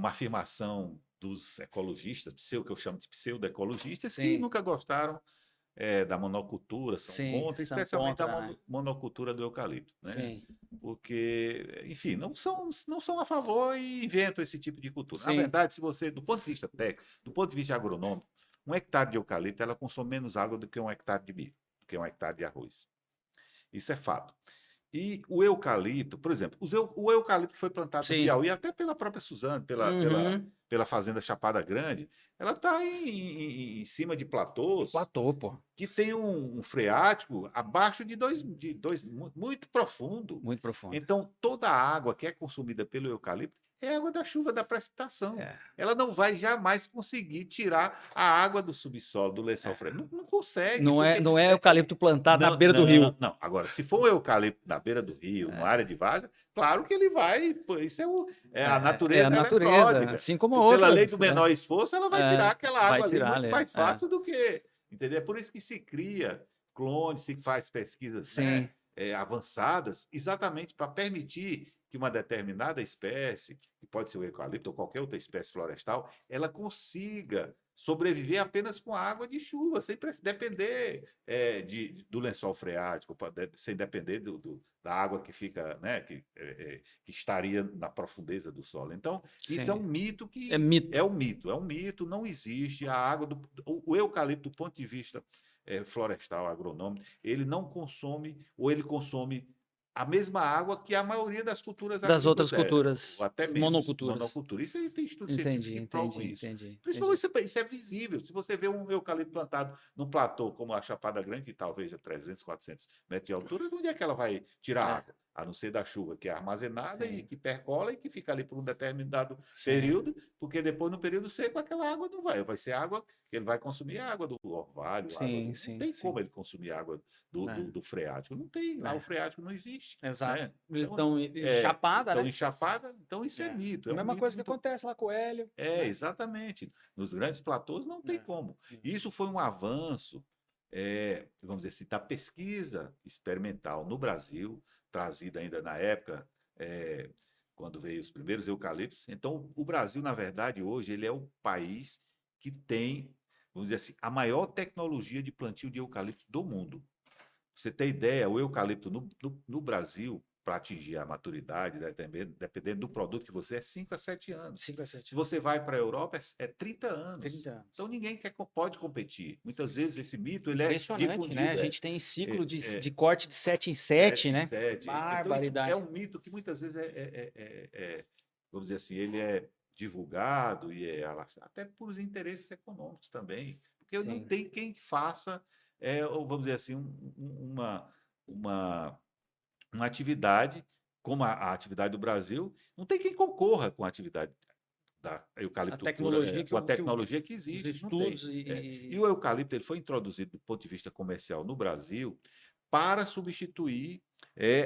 afirmação dos ecologistas, que eu chamo de pseudo-ecologistas, que nunca gostaram da monocultura, são contra, especialmente da monocultura do eucalipto, né? Porque, enfim, não são a favor e inventam esse tipo de cultura. Na verdade, se você, do ponto de vista técnico, do ponto de vista agronômico, 1 hectare de eucalipto ela consome menos água do que 1 hectare de milho, do que 1 hectare de arroz. Isso é fato. E o eucalipto, por exemplo, o eucalipto que foi plantado no Piauí, até pela própria Suzano, pela fazenda Chapada Grande, ela está em cima de platôs que tem um freático abaixo de dois muito profundo. Muito profundo. Então, toda a água que é consumida pelo eucalipto é água da chuva, da precipitação. Ela não vai jamais conseguir tirar a água do subsolo, do lençol freático. Não consegue. Não é eucalipto plantado na beira do rio. Não. Agora, se for um eucalipto na beira do rio, numa área de várzea, claro que ele vai. Isso a natureza. É a natureza, assim como a outra. Pela lei do menor esforço, ela vai tirar aquela água ali muito mais fácil do que. Entendeu? É por isso que se cria clones, se faz pesquisas avançadas, exatamente para permitir que uma determinada espécie, que pode ser o eucalipto ou qualquer outra espécie florestal, ela consiga sobreviver apenas com a água de chuva, sem depender do lençol freático, sem depender da água que fica, né, que estaria na profundeza do solo. Então, isso é um Sim. mito É que mito. é um mito, não existe. A água o eucalipto, do ponto de vista florestal, agronômico, ele não consome, ou ele consome a mesma água que a maioria das culturas Das outras agrícolas, ou culturas, até menos, monoculturas. monocultura. Isso aí tem estudos científicos Entendi, que provam entendi, isso. entendi, Principalmente entendi. isso é visível. Se você vê um eucalipto plantado num platô como a Chapada Grande, que talvez a 300, 400 metros de altura, onde é que ela vai tirar É, água? A não ser da chuva, que é armazenada e sim, que percola e que fica ali por um determinado sim. período, porque depois, no período seco, aquela água não vai. Vai ser água que ele vai consumir a água do orvalho, água Sim, não sim, tem como sim. ele consumir água do, É, do, do freático. Não tem, lá o é, freático não existe, exato. né? Eles Então, estão em chapada, então né? em Chapada, então isso é É. mito, A é um mesma mito coisa que muito. acontece lá com o Hélio, né? Exatamente. Nos grandes platôs não tem É, como. é. Isso foi um avanço, vamos dizer assim, da pesquisa experimental no Brasil, trazida ainda na época, eh, quando veio os primeiros eucaliptos. Então, o Brasil, na verdade, hoje, ele é o país que tem, vamos dizer assim, a maior tecnologia de plantio de eucaliptos do mundo. Pra você ter ideia, o eucalipto no Brasil, para atingir a maturidade, dependendo do produto que você é 5 a 7 anos. 5 a Se 7 anos. você vai para a Europa, é 30 anos. 30 anos. Então ninguém pode competir. Muitas vezes esse mito ele é Impressionante, né? A difundido, gente tem ciclo de é corte de 7 em 7, 7 em né? 7. Então isso é Barbaridade. um mito que muitas vezes vamos dizer assim, ele é divulgado e até por os interesses econômicos também, porque não Sim. tem quem faça, ou vamos dizer assim, uma, uma atividade como a atividade do Brasil, não tem quem concorra com a atividade da A eucaliptocultura, tecnologia com a tecnologia que os existe, não tem. estudos E o eucalipto ele foi introduzido do ponto de vista comercial no Brasil para substituir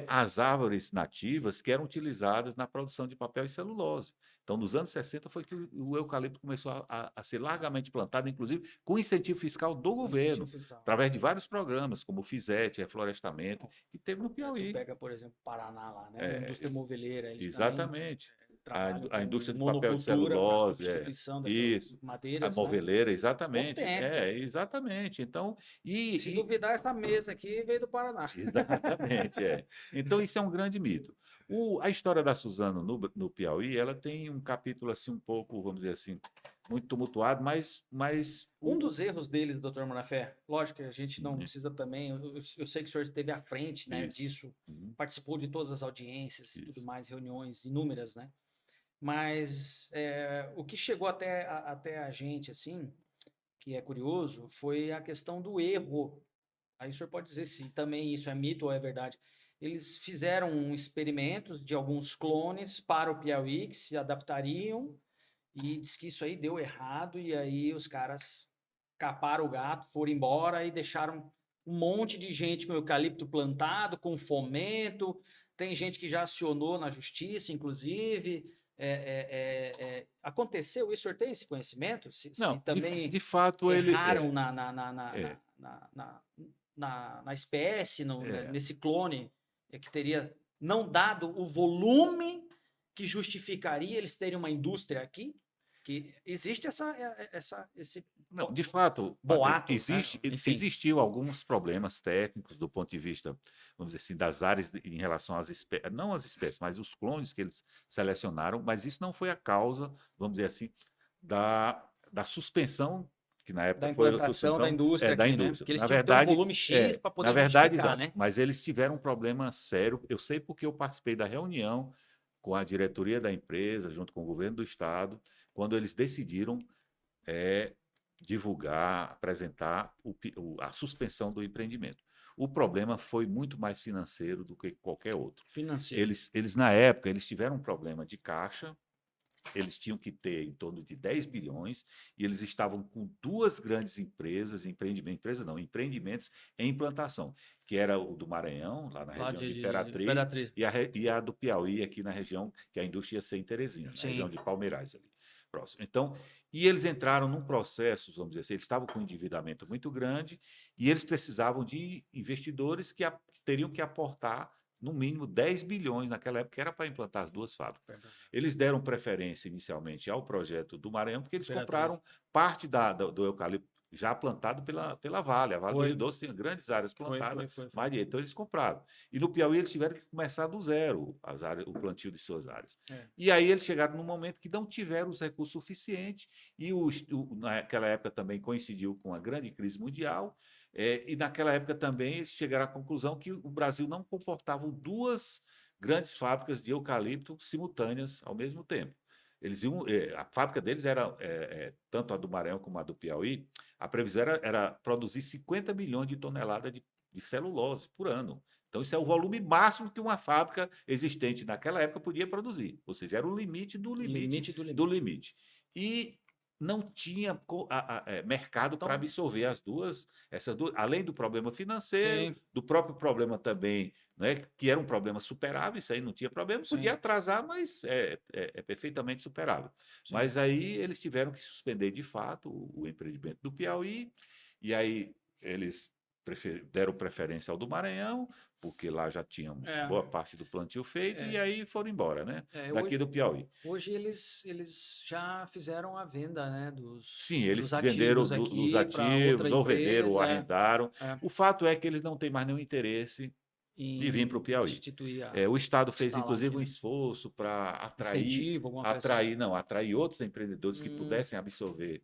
as árvores nativas que eram utilizadas na produção de papel e celulose. Então, nos anos 60 foi que o eucalipto começou a ser largamente plantado, inclusive com incentivo fiscal do o incentivo governo, fiscal. através de vários programas, como o FISET, reflorestamento, que teve no Tu Piauí. pega, por exemplo, Paraná lá, né? A indústria É, moveleira, eles também exatamente. trabalham A com indústria de papel e monocultura para celulose, substituição dessas isso. A madeiras, né? moveleira, exatamente. Potência. Exatamente. Então, Se duvidar, essa mesa aqui veio do Paraná. exatamente. Então, isso é um grande mito. A história da Suzano no Piauí, ela tem um capítulo assim um pouco, vamos dizer assim, muito tumultuado, mas Um dos erros deles, doutor Manafé, lógico que a gente não Isso. precisa também, eu sei que o senhor esteve à frente, né, Isso. disso, Uhum. participou de todas as audiências e tudo Isso. mais, reuniões inúmeras, né? Mas o que chegou até a gente, assim, que é curioso, foi a questão do erro. Aí o senhor pode dizer se também isso é mito ou é verdade. Eles fizeram experimentos de alguns clones para o Piauí que se adaptariam e diz que isso aí deu errado e aí os caras caparam o gato, foram embora e deixaram um monte de gente com eucalipto plantado, com fomento. Tem gente que já acionou na justiça, inclusive. Aconteceu isso? O senhor tem esse conhecimento? Se Não, também de fato ele erraram é, na espécie, é. nesse clone, que teria não dado o volume que justificaria eles terem uma indústria aqui? Que existe esse Não, de fato, Patrick, boato, né? Enfim, existiu alguns problemas técnicos do ponto de vista, vamos dizer assim, das áreas em relação às espécies, não às espécies, mas os clones que eles selecionaram, mas isso não foi a causa, vamos dizer assim, da suspensão, que na época da foi a implantação da suspensão indústria da aqui, né? indústria. Porque eles tinham que ter um volume X para Na poder verdade, justificar, né? mas eles tiveram um problema sério, eu sei porque eu participei da reunião com a diretoria da empresa, junto com o governo do estado, quando eles decidiram é, divulgar, apresentar a suspensão do empreendimento. O problema foi muito mais financeiro do que qualquer outro. Financeiro. Na época, eles tiveram um problema de caixa, eles tinham que ter em torno de 10 bilhões e eles estavam com duas grandes empreendimentos em implantação, que era o do Maranhão, lá na Lá região de de Imperatriz, Imperatriz. e a do Piauí, aqui na região, que a indústria ia ser em Teresina, na região Sim. de Palmeirais ali. Próximo. Então, e eles entraram num processo, vamos dizer assim, eles estavam com um endividamento muito grande e eles precisavam de investidores que teriam que aportar no mínimo 10 bilhões naquela época, que era para implantar as duas fábricas. Verdade. Eles deram preferência inicialmente ao projeto do Maranhão, porque eles Imperatriz. compraram parte do eucalipto já plantado pela Vale. A Vale do Foi. Rio Doce tinha grandes áreas plantadas, Foi. mais de, então eles compraram. E no Piauí eles tiveram que começar do zero o plantio de suas áreas. E aí eles chegaram num momento que não tiveram os recursos suficientes, e naquela época também coincidiu com a grande crise mundial, e naquela época também eles chegaram à conclusão que o Brasil não comportava duas grandes fábricas de eucalipto simultâneas ao mesmo tempo. Eles iam, a fábrica deles era, tanto a do Maranhão como a do Piauí, a previsão era produzir 50 milhões de toneladas de celulose por ano. Então, isso é o volume máximo que uma fábrica existente naquela época podia produzir. Ou seja, era o limite do limite do limite. E não tinha mercado para absorver essas duas, além do problema financeiro, Sim. do próprio problema também, né, que era um problema superável, isso aí não tinha problema, podia atrasar, mas é perfeitamente superável. Sim. Mas aí eles tiveram que suspender de fato o empreendimento do Piauí, e aí eles deram preferência ao do Maranhão, porque lá já tinham boa parte do plantio feito, e aí foram embora, né? Daqui do Piauí. Hoje eles já fizeram a venda, né, Sim, eles dos venderam ativos os aqui para outra ativos, ou venderam, ou empresa. arrendaram. O fato é que eles não têm mais nenhum interesse de vir para o Piauí. Instituir O Estado fez, instalar inclusive, aqui, um né? esforço para Incentivo, alguma coisa assim. atrair outros empreendedores que pudessem absorver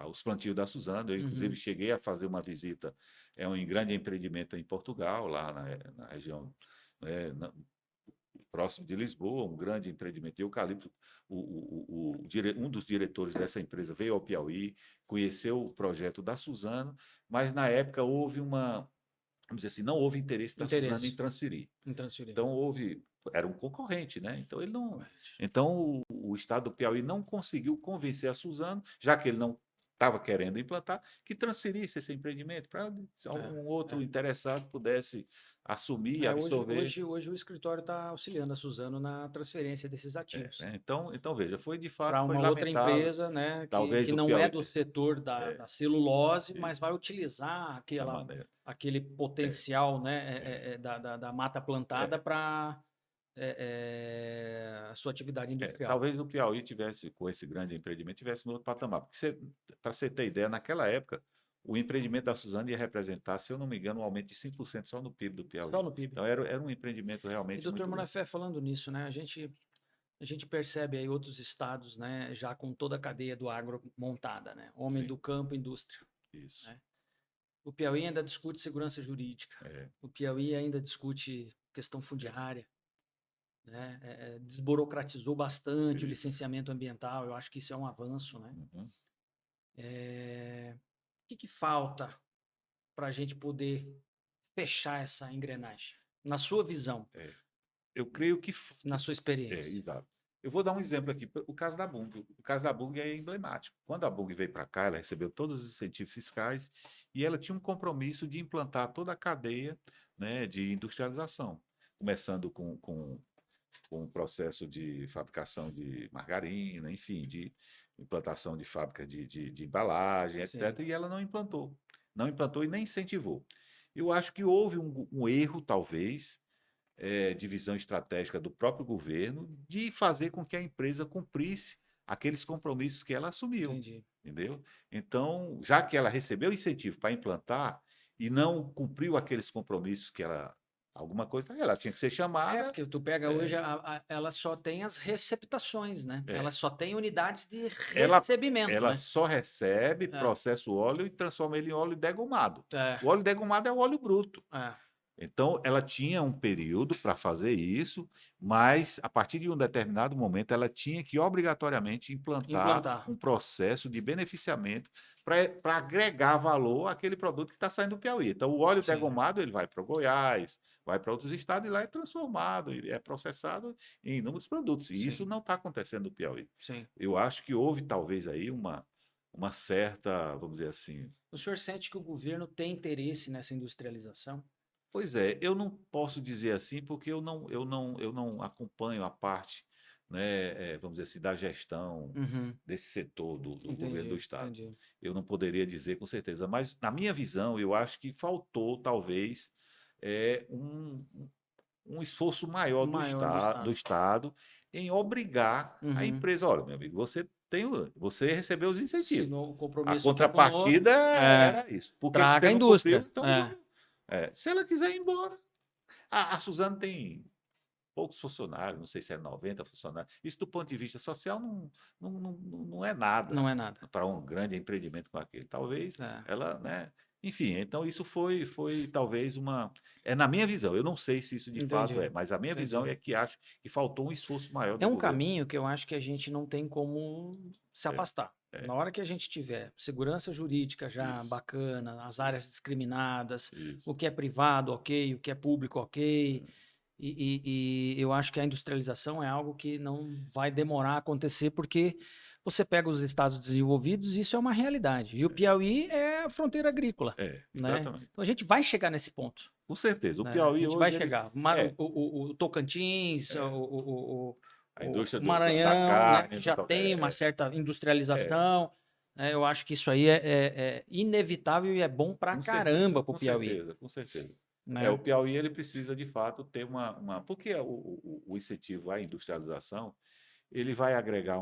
os plantios da Suzano. Eu, inclusive, cheguei a fazer uma visita em grande empreendimento em Portugal, lá na região, próximo de Lisboa, um grande empreendimento de eucalipto. Um dos diretores dessa empresa veio ao Piauí, conheceu o projeto da Suzano, mas na época houve vamos dizer assim, não houve interesse da Suzano em transferir. Então era um concorrente, né? Então ele não, então o Estado do Piauí não conseguiu convencer a Suzano, já que ele não estava querendo implantar, que transferisse esse empreendimento para um outro interessado pudesse assumir e absorver. Hoje o escritório está auxiliando a Suzano na transferência desses ativos. Então veja, foi de fato para uma outra empresa, né, talvez que não é do setor da celulose, mas vai utilizar aquele potencial, né, da mata plantada para a sua atividade industrial. Talvez o Piauí tivesse, com esse grande empreendimento, tivesse no outro patamar. Porque, para você ter ideia, naquela época, o empreendimento da Suzano ia representar, se eu não me engano, um aumento de 5% só no PIB do Piauí. Só no PIB. Então, era um empreendimento realmente muito... E, doutor Manafé, falando nisso, né, a gente percebe aí outros estados, né, já com toda a cadeia do agro montada, né? Homem do campo, indústria. Isso. Né? O Piauí ainda discute segurança jurídica. O Piauí ainda discute questão fundiária. Né? Desburocratizou bastante o licenciamento ambiental. Eu acho que isso é um avanço, né? O que falta para a gente poder fechar essa engrenagem? Na sua visão? Eu creio que... Na sua experiência. Exato. Eu vou dar um exemplo aqui. O caso da Bunge. O caso da Bunge é emblemático. Quando a Bunge veio para cá, ela recebeu todos os incentivos fiscais e ela tinha um compromisso de implantar toda a cadeia, né, de industrialização, começando com o processo de fabricação de margarina, enfim, de implantação de fábrica de embalagem, etc. Sim. E ela não implantou. Não implantou e nem incentivou. Eu acho que houve um erro, talvez, de visão estratégica do próprio governo, de fazer com que a empresa cumprisse aqueles compromissos que ela assumiu. Entendi. Entendeu? Então, já que ela recebeu incentivo para implantar e não cumpriu aqueles compromissos que alguma coisa, ela tinha que ser chamada. Porque tu pega hoje, ela só tem as receptações, né? Ela só tem unidades de recebimento. Ela né? só recebe, processa o óleo e transforma ele em óleo degumado. O óleo degumado é o óleo bruto. Então, ela tinha um período para fazer isso, mas a partir de um determinado momento ela tinha que obrigatoriamente implantar um processo de beneficiamento para agregar valor àquele produto que está saindo do Piauí. Então, o óleo degumado ele vai para o Goiás, vai para outros estados e lá é transformado, é processado em inúmeros produtos. E isso não está acontecendo no Piauí. Eu acho que houve talvez aí uma certa, vamos dizer assim... O senhor sente que o governo tem interesse nessa industrialização? Pois é, eu não posso dizer assim porque eu não acompanho a parte, né, vamos dizer assim, da gestão desse setor do governo do Estado. Entendi. Eu não poderia dizer com certeza, mas na minha visão, eu acho que faltou, talvez, um esforço maior do Maior do do Estado. Estado em obrigar a Uhum. empresa, olha, meu amigo, você recebeu os Se incentivos. o A compromisso está conosco, contrapartida era isso. Por que traga você a não cumpriu? indústria. Então vamos. Se ela quiser ir embora. A Suzano tem poucos funcionários, não sei se é 90 funcionários. Isso, do ponto de vista social, não é Não nada é nada. para um grande empreendimento como aquele. Talvez É, ela, né? Enfim, então isso foi talvez uma. É na minha visão, eu não sei se isso de fato entendi, é, mas a minha visão entendi. é que acho que faltou um esforço maior É do um governo. caminho que eu acho que a gente não tem como se É, afastar. é, Na hora que a gente tiver segurança jurídica já isso, bacana, as áreas discriminadas, o isso. que é privado, ok, o que é público, ok. E eu acho que a industrialização é algo que não vai demorar a acontecer, porque você pega os estados desenvolvidos, isso é uma realidade. E o Piauí é a fronteira agrícola, né? Exatamente. Então a gente vai chegar nesse ponto, Com certeza. O né? A Piauí gente vai hoje, ele. chegar. É, O Tocantins, é. A indústria o da Maranhão, né? carne, Que já tem uma certa é, industrialização. Né? Eu acho que isso aí é inevitável e é bom pra com certeza, caramba pro com Piauí, certeza, com certeza. O né? Piauí ele precisa de fato ter porque o incentivo à industrialização ele vai agregar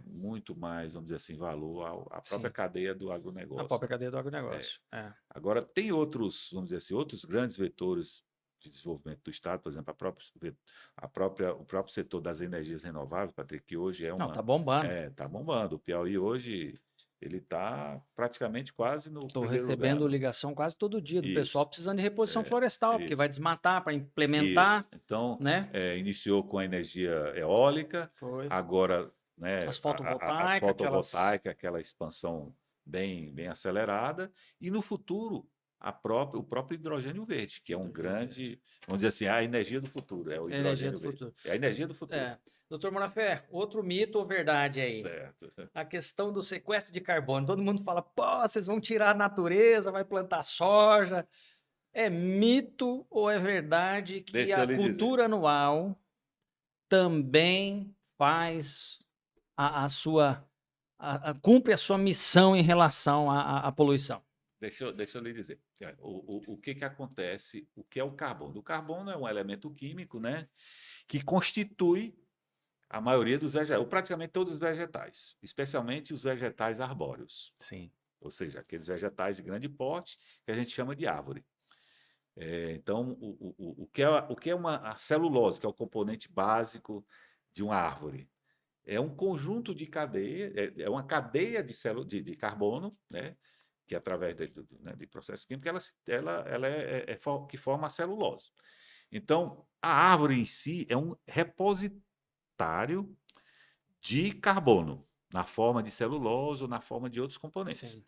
muito mais, vamos dizer assim, valor à própria Sim, cadeia do a agronegócio. própria cadeia do É. agronegócio. É. Agora, tem outros, vamos dizer assim, outros grandes vetores de desenvolvimento do Estado, por exemplo, o próprio setor das energias renováveis, Patrick, que hoje Não, tá bombando. tá bombando. O Piauí hoje ele está praticamente quase no Estou primeiro lugar. recebendo ligação quase todo dia do pessoal Isso, precisando de reposição é, florestal, porque isso, vai desmatar para isso. implementar, Então, né? iniciou com a energia eólica, Foi. agora, né, As as fotovoltaicas, aquelas. fotovoltaicas, aquela expansão bem acelerada, e no futuro o próprio hidrogênio verde, que é um Hidrogênio verde. grande, vamos dizer assim, a energia do futuro, é o É a energia do hidrogênio verde. futuro. É a energia do futuro. É. Doutor Monafé, outro mito ou verdade aí? Certo. A questão do sequestro de carbono. Todo mundo fala, pô, vocês vão tirar a natureza, vai plantar soja. É mito ou é verdade que Deixa eu a lhe dizer. cultura anual também faz a sua cumpre a sua missão em relação à poluição? Deixa eu lhe dizer. O que que acontece? O que é o carbono? O carbono é um elemento químico, né, que constitui a maioria dos vegetais, ou praticamente todos os vegetais, especialmente os vegetais arbóreos, Sim. ou seja, aqueles vegetais de grande porte que a gente chama de árvore. Então, o que é a celulose, que é o componente básico de uma árvore? É um conjunto de cadeia, é uma cadeia de carbono, né, que através né, de processos químicos, ela que forma a celulose. Então, a árvore em si é um repositário de carbono, na forma de celulose ou na forma de outros componentes. Sim.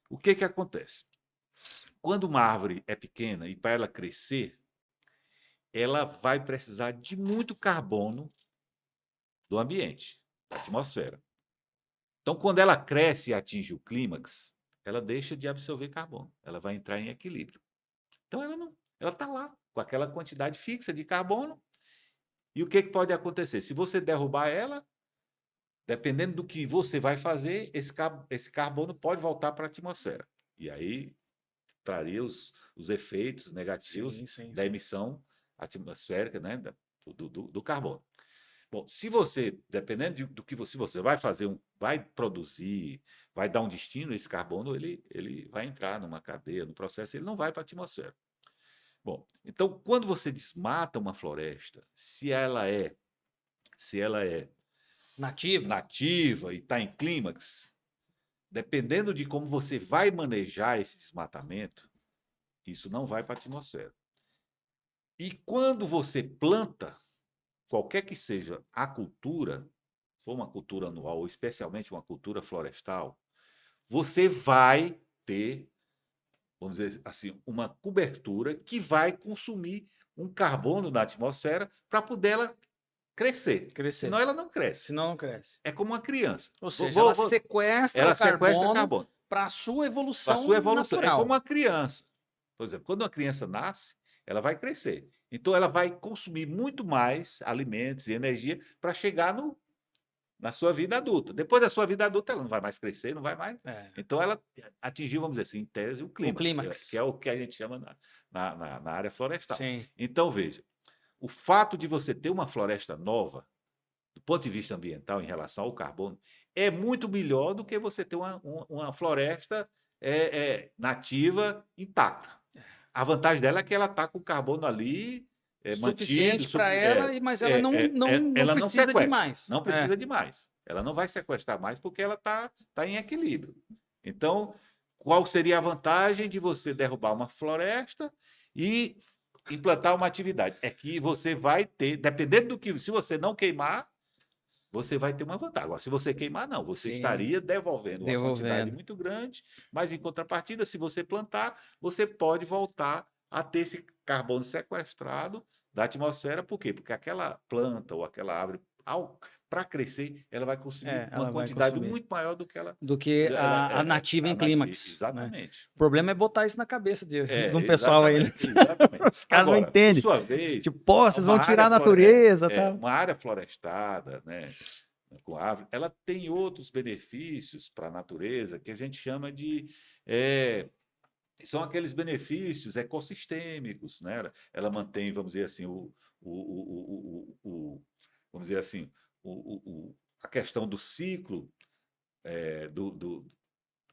O que que acontece? Quando uma árvore é pequena e para ela crescer, ela vai precisar de muito carbono do ambiente, da atmosfera. Então, quando ela cresce e atinge o clímax, ela deixa de absorver carbono, ela vai entrar em equilíbrio. Então, ela está lá com aquela quantidade fixa de carbono. E o que que pode acontecer? Se você derrubar ela, dependendo do que você vai fazer, esse carbono pode voltar para a atmosfera. E aí traria os efeitos negativos Sim, sim, da sim. emissão atmosférica, né, do carbono. Bom, dependendo do que você vai fazer, vai produzir, vai dar um destino, esse carbono ele vai entrar numa cadeia, no processo, ele não vai para a atmosfera. Bom, então quando você desmata uma floresta, se ela é Nativa? nativa e está em clímax, dependendo de como você vai manejar esse desmatamento, isso não vai para a atmosfera. E quando você planta, qualquer que seja a cultura, se for uma cultura anual ou especialmente uma cultura florestal, você vai ter, vamos dizer assim, uma cobertura que vai consumir um carbono da atmosfera para poder ela crescer. Senão Crescer. ela não cresce. Senão não cresce. É como uma criança. Ou seja, ela Vou, sequestra o ela sequestra carbono carbono. para a sua A evolução sua evolução. É como natural. uma criança. Por exemplo, quando uma criança nasce, ela vai crescer. Então, ela vai consumir muito mais alimentos e energia para chegar na sua vida adulta. Depois da sua vida adulta, ela não vai mais crescer, não vai mais. É. Então, ela atingiu, vamos dizer assim, em tese, o O clímax, clímax. que é o que a gente chama na área florestal. Sim. Então, veja, o fato de você ter uma floresta nova, do ponto de vista ambiental, em relação ao carbono, é muito melhor do que você ter uma floresta nativa intacta. A vantagem dela é que ela está com o carbono ali mantido. Suficiente para ela, mas ela não Ela não precisa de sequestra, mais. não precisa de mais. Ela não vai sequestrar mais porque ela está em equilíbrio. Então, qual seria a vantagem de você derrubar uma floresta e implantar uma atividade? É que você vai ter, dependendo do que, se você não queimar, você vai ter uma vantagem. Agora, se você queimar, não, você Sim. estaria devolvendo uma quantidade muito grande, mas em contrapartida, se você plantar, você pode voltar a ter esse carbono sequestrado da atmosfera. Por quê? Porque aquela planta ou aquela árvore, para crescer, ela vai consumir uma quantidade muito maior do que a nativa em clímax. Exatamente. Né? O problema é botar isso na cabeça de um pessoal aí. Né? Exatamente. Os caras não entendem. Por sua vez, tipo, pô, vocês vão tirar a natureza. Tá? Uma área florestada, né, com árvore, ela tem outros benefícios para a natureza que a gente chama de... são aqueles benefícios ecossistêmicos, né? Ela mantém, vamos dizer assim, vamos dizer assim, a questão do ciclo do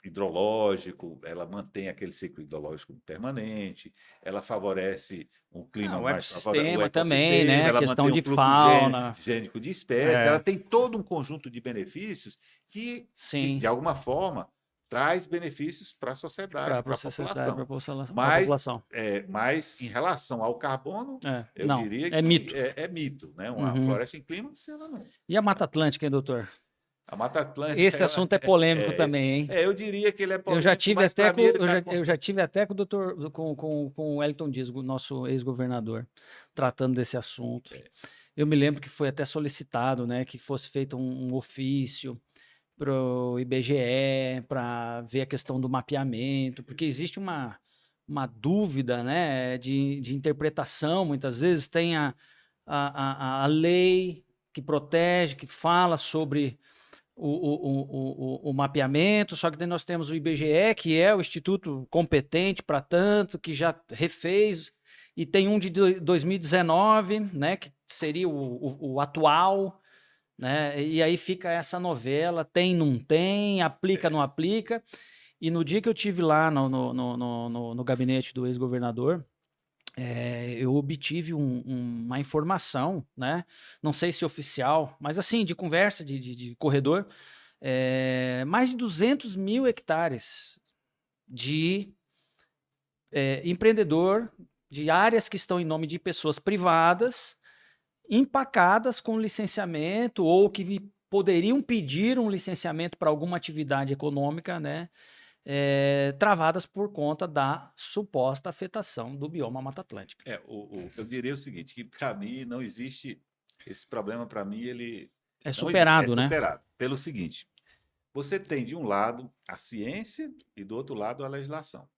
hidrológico, ela mantém aquele ciclo hidrológico permanente, ela favorece um clima o mais ecossistema também, né? ela questão mantém de um fluxo fauna, gênico de espécies, ela tem todo um conjunto de benefícios que de alguma forma traz benefícios para a sociedade, para a população. Mas em relação ao carbono, eu diria que mito. É mito, né? Uma floresta em clímax, ela não. E a Mata Atlântica, hein, doutor? A Mata Atlântica. Esse assunto é polêmico também, hein? Eu diria que ele é polêmico. Eu já tive até com o doutor, com o Wellington Dias, nosso ex-governador, tratando desse assunto. Eu me lembro que foi até solicitado, né, que fosse feito um ofício para o IBGE, para ver a questão do mapeamento, porque existe uma dúvida, né, de interpretação, muitas vezes tem a lei que protege, que fala sobre o mapeamento, só que daí nós temos o IBGE, que é o instituto competente para tanto, que já refez, e tem um de 2019, né, que seria o atual, né, e aí fica essa novela, tem, não tem, aplica, não aplica, e no dia que eu tive lá no gabinete do ex-governador, eu obtive uma informação, né? Não sei se oficial, mas assim, de conversa, de corredor, mais de 200 mil hectares de empreendedor, de áreas que estão em nome de pessoas privadas, empacadas com licenciamento ou que poderiam pedir um licenciamento para alguma atividade econômica, né? Travadas por conta da suposta afetação do bioma Mata Atlântica. Eu diria o seguinte, que para mim não existe esse problema, para mim ele é superado, né? É superado. Pelo seguinte, você tem de um lado a ciência e do outro lado a legislação.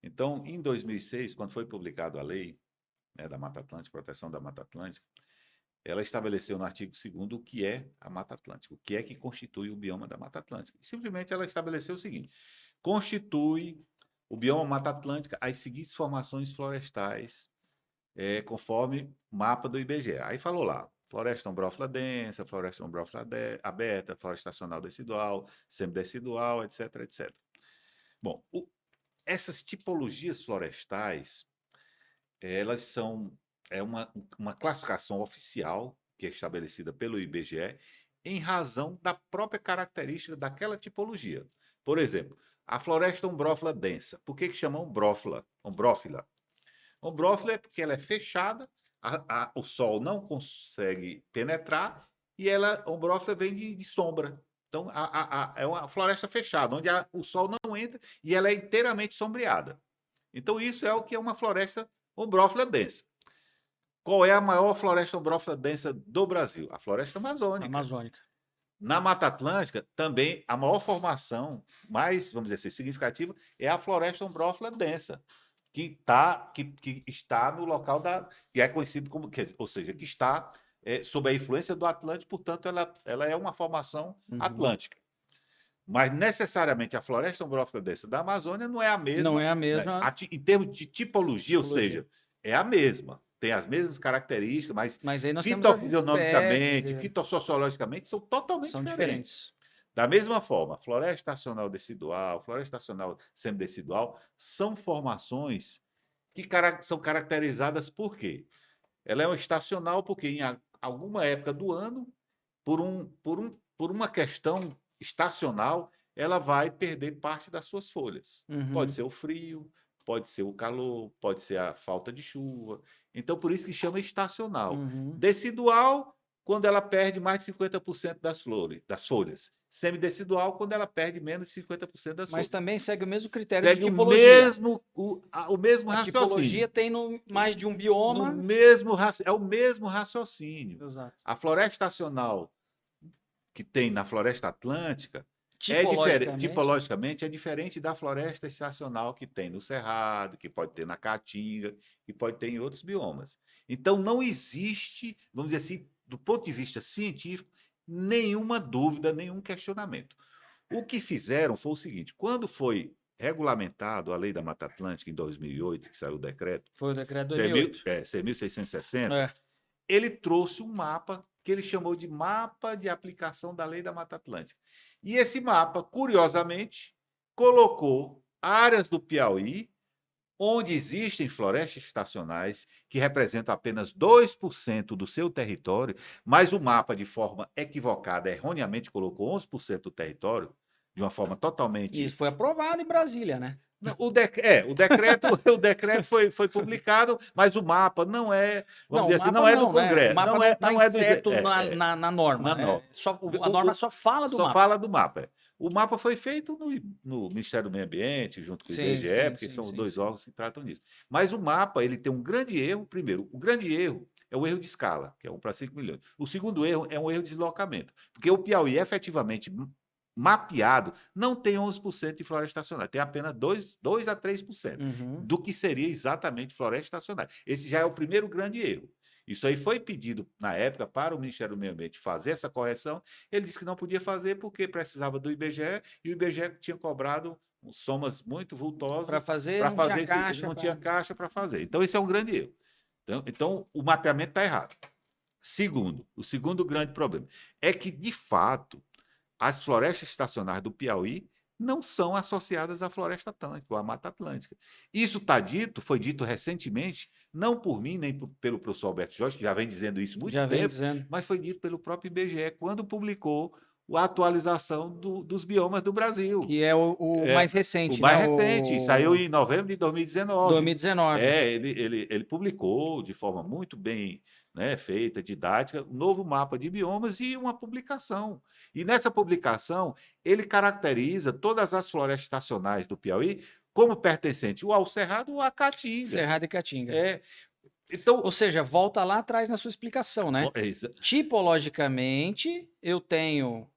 Então, em 2006, quando foi publicada a lei, né, da Mata Atlântica, proteção da Mata Atlântica, ela estabeleceu no artigo 2º o que é a Mata Atlântica, o que é que constitui o bioma da Mata Atlântica. E simplesmente ela estabeleceu o seguinte: constitui o bioma Mata Atlântica as seguintes formações florestais, conforme mapa do IBGE. Aí falou lá: floresta ombrófila densa, floresta ombrófila aberta, floresta estacional decidual, semidecidual, etc, etc. Bom, essas tipologias florestais, elas são uma classificação oficial que é estabelecida pelo IBGE em razão da própria característica daquela tipologia. Por exemplo, a floresta ombrófila densa. Por que chama ombrófila? Ombrófila é porque ela é fechada, o sol não consegue penetrar e ela, ombrófila, vem de sombra. Então, é uma floresta fechada, onde o sol não entra e ela é inteiramente sombreada. Então, isso é o que é uma floresta ombrófila densa. Qual é a maior floresta ombrófila densa do Brasil? A floresta amazônica. Na Mata Atlântica, também, a maior formação, mais, vamos dizer assim, significativa, é a floresta ombrófila densa, que está no local que é conhecido como, ou seja, que está sob a influência do Atlântico, portanto, ela é uma formação Uhum. atlântica. Mas necessariamente a floresta ombrófica dessa da Amazônia não é a mesma. Não é a né? mesma. Em termos de tipologia, ou seja, é a mesma. Tem as mesmas características, Mas aí nós temos fitofisionomicamente, fitossociologicamente, são totalmente diferentes. Da mesma forma, floresta estacional decidual, floresta estacional semidecidual, são formações que são caracterizadas por quê? Ela é estacional porque em alguma época do ano, por uma questão estacional, ela vai perder parte das suas folhas. Uhum. Pode ser o frio, pode ser o calor, pode ser a falta de chuva. Então, por isso que chama estacional. Uhum. Decidual, quando ela perde mais de 50% das folhas. Semidecidual, quando ela perde menos de 50% das folhas. Mas também segue o mesmo critério de tipologia. O mesmo raciocínio. A tipologia tem mais de um bioma. É o mesmo raciocínio. Exato. A floresta estacional que tem na floresta atlântica tipologicamente é diferente da floresta estacional que tem no Cerrado, que pode ter na Caatinga, que pode ter em outros biomas. Então, não existe, vamos dizer assim, do ponto de vista científico, nenhuma dúvida, nenhum questionamento. O que fizeram foi o seguinte: quando foi regulamentado a Lei da Mata Atlântica em 2008, que saiu o decreto... Foi o decreto 2008. 6.660, ele trouxe um mapa que ele chamou de Mapa de Aplicação da Lei da Mata Atlântica. E esse mapa, curiosamente, colocou áreas do Piauí onde existem florestas estacionais que representam apenas 2% do seu território, mas o mapa, de forma equivocada, erroneamente colocou 11% do território, de uma forma totalmente... Isso foi aprovado em Brasília, né? O decreto foi publicado, mas o mapa não é, vamos dizer assim, não é do Congresso. Né? O mapa não é certo na norma. A norma só fala do mapa. Só fala do mapa. O mapa foi feito no Ministério do Meio Ambiente, junto com o IBGE, porque são os dois órgãos que tratam disso. Mas o mapa, ele tem um grande erro. Primeiro, o grande erro é o erro de escala, que é 1 para 5 milhões. O segundo erro é um erro de deslocamento, porque o Piauí, efetivamente mapeado, não tem 11% de floresta estacionária, tem apenas 2 a 3% do que seria exatamente floresta estacionária. Esse já é o primeiro grande erro. Isso aí foi pedido, na época, para o Ministério do Meio Ambiente fazer essa correção. Ele disse que não podia fazer porque precisava do IBGE, e o IBGE tinha cobrado somas muito vultosas para fazer, não tinha caixa para fazer. Então, esse é um grande erro. Então o mapeamento está errado. O segundo grande problema é que, de fato, as florestas estacionárias do Piauí não são associadas à floresta atlântica, ou à Mata Atlântica. Isso foi dito recentemente, não por mim, nem pelo professor Alberto Jorge, que já vem dizendo isso há muito tempo, mas foi dito pelo próprio IBGE, quando publicou a atualização dos biomas do Brasil. Que é o mais recente. O mais recente, saiu em novembro de 2019. 2019. Ele publicou de forma muito bem, né, feita, didática, um novo mapa de biomas e uma publicação. E nessa publicação, ele caracteriza todas as florestas estacionais do Piauí como pertencente ou ao Cerrado ou à Caatinga. Cerrado e Caatinga. Então, ou seja, volta lá atrás na sua explicação, né? Tipologicamente, eu tenho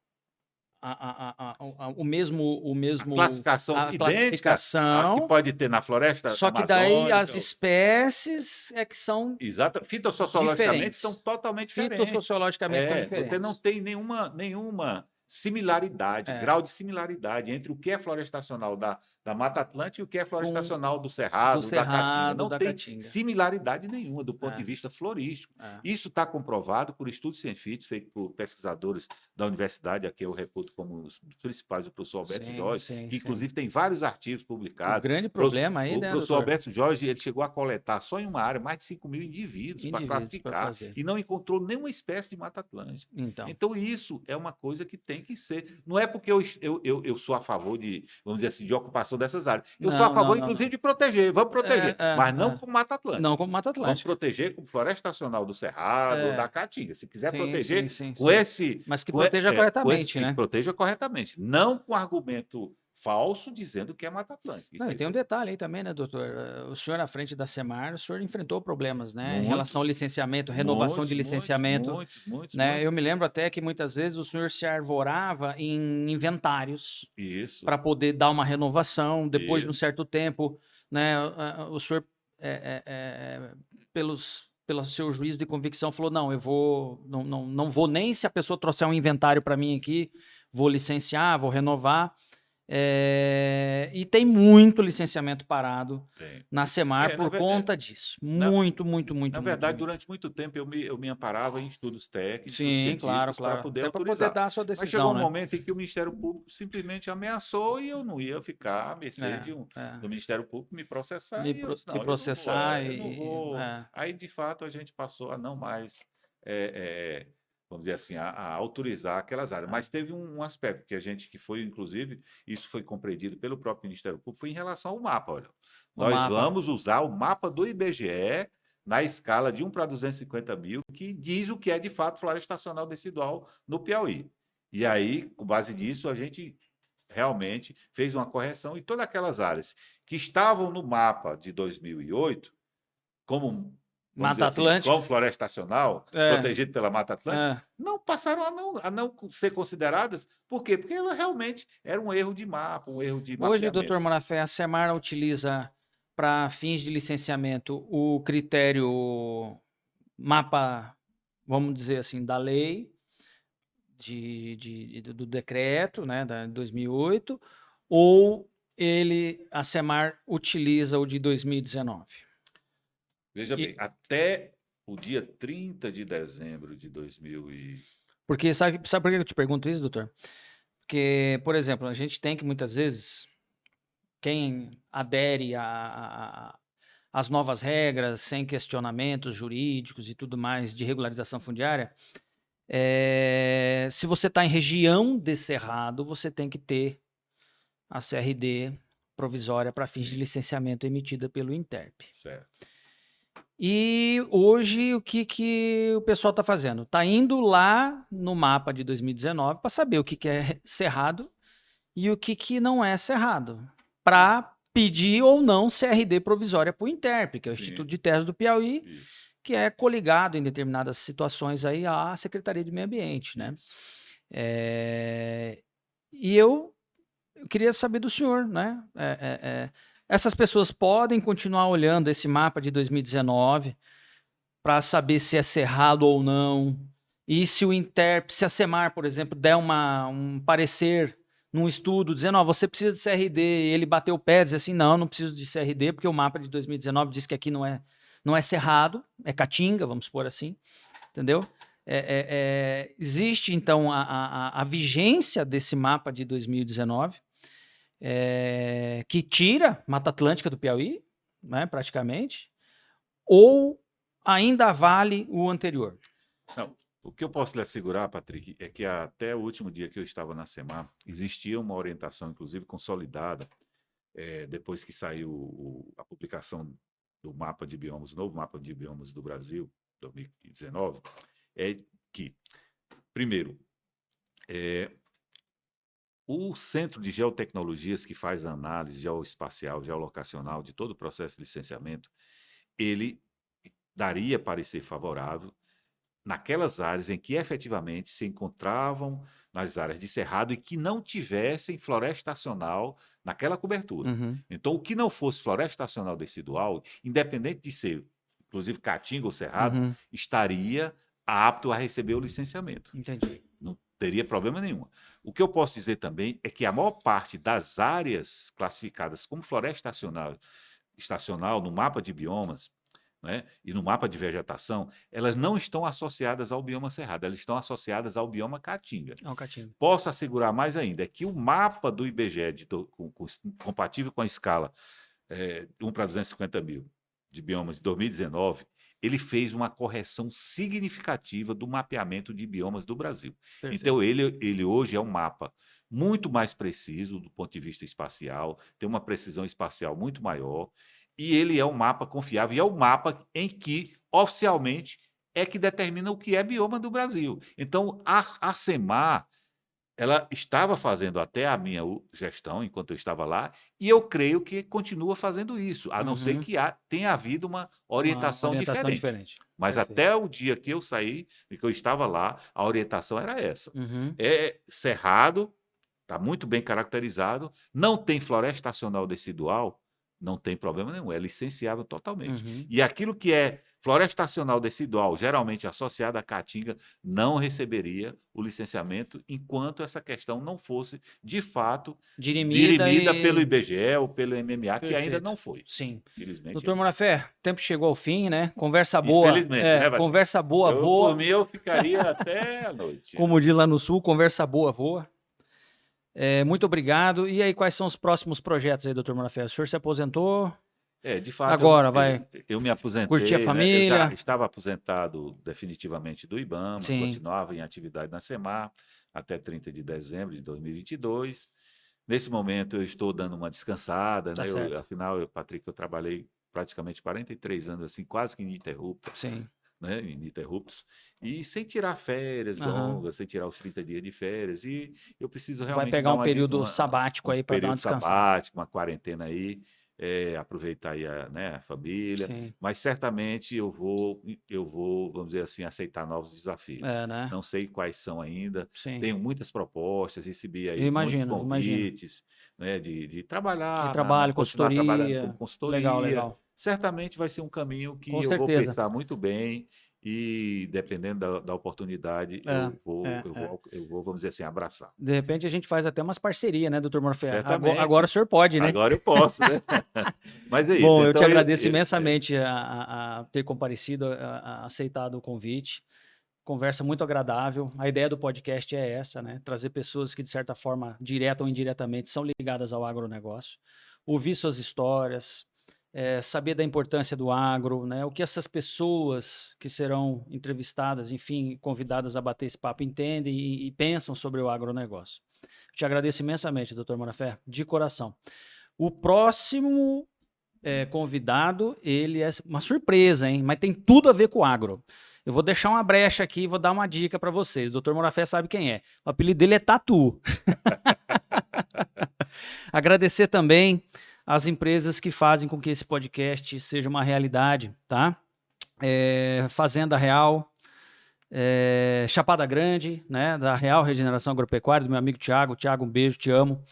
o mesmo a classificação idêntica que pode ter na floresta só que daí as espécies é que são fitossociologicamente são totalmente diferentes. Fitossociologicamente são diferentes. Você não tem nenhuma similaridade, grau de similaridade entre o que é floresta estacional da Mata Atlântica e o que é floresta estacional do Cerrado, da Caatinga. Não tem similaridade nenhuma do ponto de vista florístico. Isso está comprovado por estudos científicos feitos por pesquisadores da universidade, aqui eu reputo como os principais, o professor Alberto Jorge, que inclusive tem vários artigos publicados. O grande problema aí, né, o professor Alberto Jorge, ele chegou a coletar só em uma área mais de 5 mil indivíduos para classificar e não encontrou nenhuma espécie de Mata Atlântica. Então isso é uma coisa que tem que ser. Não é porque eu sou a favor de, vamos dizer assim, de ocupação dessas áreas. Eu sou a favor, inclusive, de proteger. Vamos proteger, mas não como Mata Atlântica. Não como Mata Atlântica. Vamos proteger como floresta estacional do Cerrado, da Caatinga. Se quiser proteger com esse... Mas que proteja corretamente, né? Que proteja corretamente. Não com argumento falso dizendo que é Mata Atlântica. Não, e tem um detalhe aí também, né, doutor? O senhor, à frente da SEMAR, o senhor enfrentou problemas, né? Em relação ao licenciamento, renovação de licenciamento. Muitos. Eu me lembro até que muitas vezes o senhor se arvorava em inventários para poder dar uma renovação. Depois de um certo tempo, né, o senhor, pelo seu juízo de convicção, falou, não, não vou nem se a pessoa trouxer um inventário para mim aqui, vou licenciar, vou renovar. E tem muito licenciamento parado na Semar por conta disso. Muito. Na verdade, durante muito tempo eu me amparava em estudos técnicos, Sim, científicos, claro. para poder Até para autorizar. poder dar a sua decisão, Mas chegou um né? momento em que o Ministério Público simplesmente ameaçou e eu não ia ficar à mercê do Ministério Público me processar. E eu disse, não, processar eu não vou. Aí, de fato, a gente passou a não mais, vamos dizer assim, a autorizar aquelas áreas. Mas teve um aspecto que foi, inclusive, isso foi compreendido pelo próprio Ministério Público, foi em relação ao mapa. Olha, nós vamos usar o mapa do IBGE na escala de 1 para 250 mil, que diz o que é, de fato, floresta estacional decidual no Piauí. E aí, com base nisso, a gente realmente fez uma correção e todas aquelas áreas que estavam no mapa de 2008, como Mata Atlântica, como floresta estacional, protegido pela Mata Atlântica, não passaram a não ser consideradas. Por quê? Porque ela realmente era um erro de mapa, um erro de mapeamento. Hoje, doutor Morafé, a Semar utiliza, para fins de licenciamento, o critério mapa, vamos dizer assim, da lei, do decreto, né, de 2008, ou a Semar utiliza o de 2019? Veja bem, até o dia 30 de dezembro de 2000 e... Porque sabe por que eu te pergunto isso, doutor? Porque, por exemplo, a gente tem que muitas vezes, quem adere às novas regras, sem questionamentos jurídicos e tudo mais de regularização fundiária, se você está em região de cerrado, você tem que ter a CRD provisória para fins de licenciamento emitida pelo INTERP. Certo. E hoje o que o pessoal está fazendo? Está indo lá no mapa de 2019 para saber o que é cerrado e o que não é cerrado, para pedir ou não CRD provisória para o INTERP, que é o Instituto de Terras do Piauí, que é coligado em determinadas situações aí à Secretaria de Meio Ambiente, né? E eu queria saber do senhor, né? Essas pessoas podem continuar olhando esse mapa de 2019 para saber se é cerrado ou não, e se o INTERP, se a Semar, por exemplo, der um parecer num estudo dizendo, você precisa de CRD, e ele bateu o pé, diz assim, não preciso de CRD, porque o mapa de 2019 diz que aqui não é cerrado, é caatinga, vamos supor assim, entendeu? Existe, então, a vigência desse mapa de 2019, que tira Mata Atlântica do Piauí, né, praticamente, ou ainda vale o anterior? Não, o que eu posso lhe assegurar, Patrick, é que até o último dia que eu estava na Semar, existia uma orientação, inclusive consolidada, depois que saiu a publicação do mapa de biomas, o novo mapa de biomas do Brasil, 2019, é que, primeiro, o Centro de Geotecnologias, que faz a análise geoespacial, geolocacional de todo o processo de licenciamento, ele daria parecer favorável naquelas áreas em que efetivamente se encontravam nas áreas de cerrado e que não tivessem floresta estacional naquela cobertura. Então, o que não fosse floresta estacional decidual, independente de ser, inclusive, caatinga ou cerrado, estaria apto a receber o licenciamento. Entendi. Não teria problema nenhum. O que eu posso dizer também é que a maior parte das áreas classificadas como floresta estacional no mapa de biomas, né, e no mapa de vegetação, elas não estão associadas ao bioma cerrado, elas estão associadas ao bioma caatinga. Posso assegurar mais ainda, é que o mapa do IBGE, compatível com a escala 1 para 250 mil de biomas de 2019, ele fez uma correção significativa do mapeamento de biomas do Brasil. Perfeito. Então, ele hoje é um mapa muito mais preciso do ponto de vista espacial, tem uma precisão espacial muito maior, e ele é um mapa confiável, e é o mapa em que, oficialmente, é que determina o que é bioma do Brasil. Então, a Semar, ela estava fazendo até a minha gestão, enquanto eu estava lá, e eu creio que continua fazendo isso, a não ser que tenha havido uma orientação diferente. Mas até o dia que eu saí, e que eu estava lá, a orientação era essa. É cerrado, está muito bem caracterizado, não tem floresta estacional decidual, não tem problema nenhum, é licenciável totalmente. E aquilo que é Floresta Nacional Decidual, geralmente associada à caatinga, não receberia o licenciamento enquanto essa questão não fosse, de fato, dirimida pelo IBGE ou pelo MMA, que ainda não foi. Sim. Infelizmente. Doutor Morafé, o tempo chegou ao fim, né? Conversa boa. Infelizmente, né, conversa boa, voa. Por mim, eu ficaria até a noite. Como diz lá no Sul, conversa boa, voa. Muito obrigado. E aí, quais são os próximos projetos aí, doutor Morafé? O senhor se aposentou? De fato, agora eu me aposentei, curtir a família. Né? Eu já estava aposentado definitivamente do IBAMA, Sim. Continuava em atividade na SEMAR até 30 de dezembro de 2022. Nesse momento eu estou dando uma descansada, Tá né? Afinal, Patrick, eu trabalhei praticamente 43 anos, assim, quase que ininterrupto. Sim. Né, ininterruptos, e sem tirar férias longas, sem tirar os 30 dias de férias, e eu preciso realmente... Vai pegar um período sabático aí para dar uma descansada. Sabático, uma quarentena aí, aproveitar aí a família, Sim. mas certamente eu vou, vamos dizer assim, aceitar novos desafios. Né? Não sei quais são ainda, Sim. tenho muitas propostas, recebi aí muitos convites, né, de trabalhar, continuar trabalhando como consultoria. Legal. Certamente vai ser um caminho que Com eu certeza. vou pensar muito bem e, dependendo da oportunidade, eu vou, vamos dizer assim, abraçar. De repente a gente faz até umas parcerias, né, doutor Morafé? Certamente. Agora o senhor pode, né? Agora eu posso, né? Mas é isso. Bom, eu te agradeço imensamente a ter comparecido, a aceitado o convite. Conversa muito agradável. A ideia do podcast é essa, né? Trazer pessoas que, de certa forma, direta ou indiretamente, são ligadas ao agronegócio. Ouvir suas histórias, saber da importância do agro, né? O que essas pessoas que serão entrevistadas, enfim, convidadas a bater esse papo, entendem e pensam sobre o agronegócio. Te agradeço imensamente, doutor Morafé, de coração. O próximo convidado, ele é uma surpresa, hein? Mas tem tudo a ver com o agro. Eu vou deixar uma brecha aqui e vou dar uma dica para vocês. O doutor Morafé sabe quem é. O apelido dele é Tatu. Agradecer também as empresas que fazem com que esse podcast seja uma realidade, tá? Fazenda Real, Chapada Grande, né, da Real Regeneração Agropecuária, do meu amigo Thiago. Thiago, um beijo, te amo.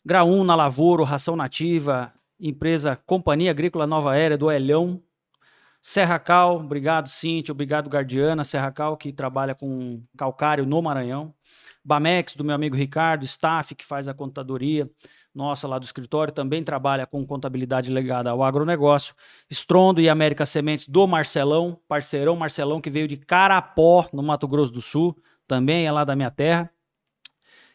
Graúna, na Lavoura, Ração Nativa, empresa Companhia Agrícola Nova Era, do Elhão. Serra Cal, obrigado Cíntia, obrigado Guardiana, Serra Cal, que trabalha com calcário no Maranhão. Bamex, do meu amigo Ricardo, Staff, que faz a contadoria nossa lá do escritório, também trabalha com contabilidade ligada ao agronegócio. Strondo e América Sementes, do Marcelão, parceirão Marcelão, que veio de Carapó, no Mato Grosso do Sul, também é lá da minha terra.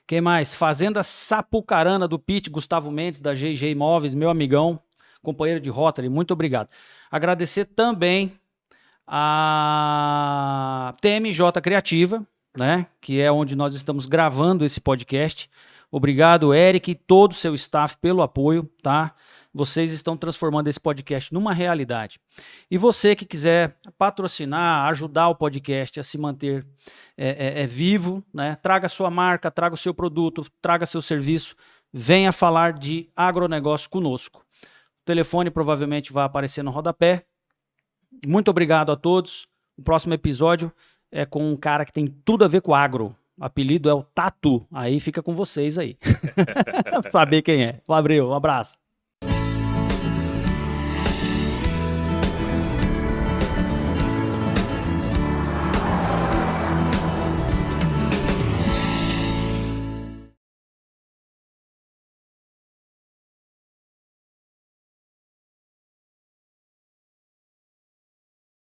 Quem mais? Fazenda Sapucarana, do Pit, Gustavo Mendes, da GG Imóveis, meu amigão, companheiro de Rotary, muito obrigado. Agradecer também a TMJ Criativa, né, que é onde nós estamos gravando esse podcast. Obrigado, Eric, e todo o seu staff pelo apoio, tá? Vocês estão transformando esse podcast numa realidade. E você que quiser patrocinar, ajudar o podcast a se manter vivo, né? Traga sua marca, traga o seu produto, traga seu serviço, venha falar de agronegócio conosco. O telefone provavelmente vai aparecer no rodapé. Muito obrigado a todos. O próximo episódio é com um cara que tem tudo a ver com agro. O apelido é o Tatu. Aí fica com vocês aí. Saber quem é. Um abraço.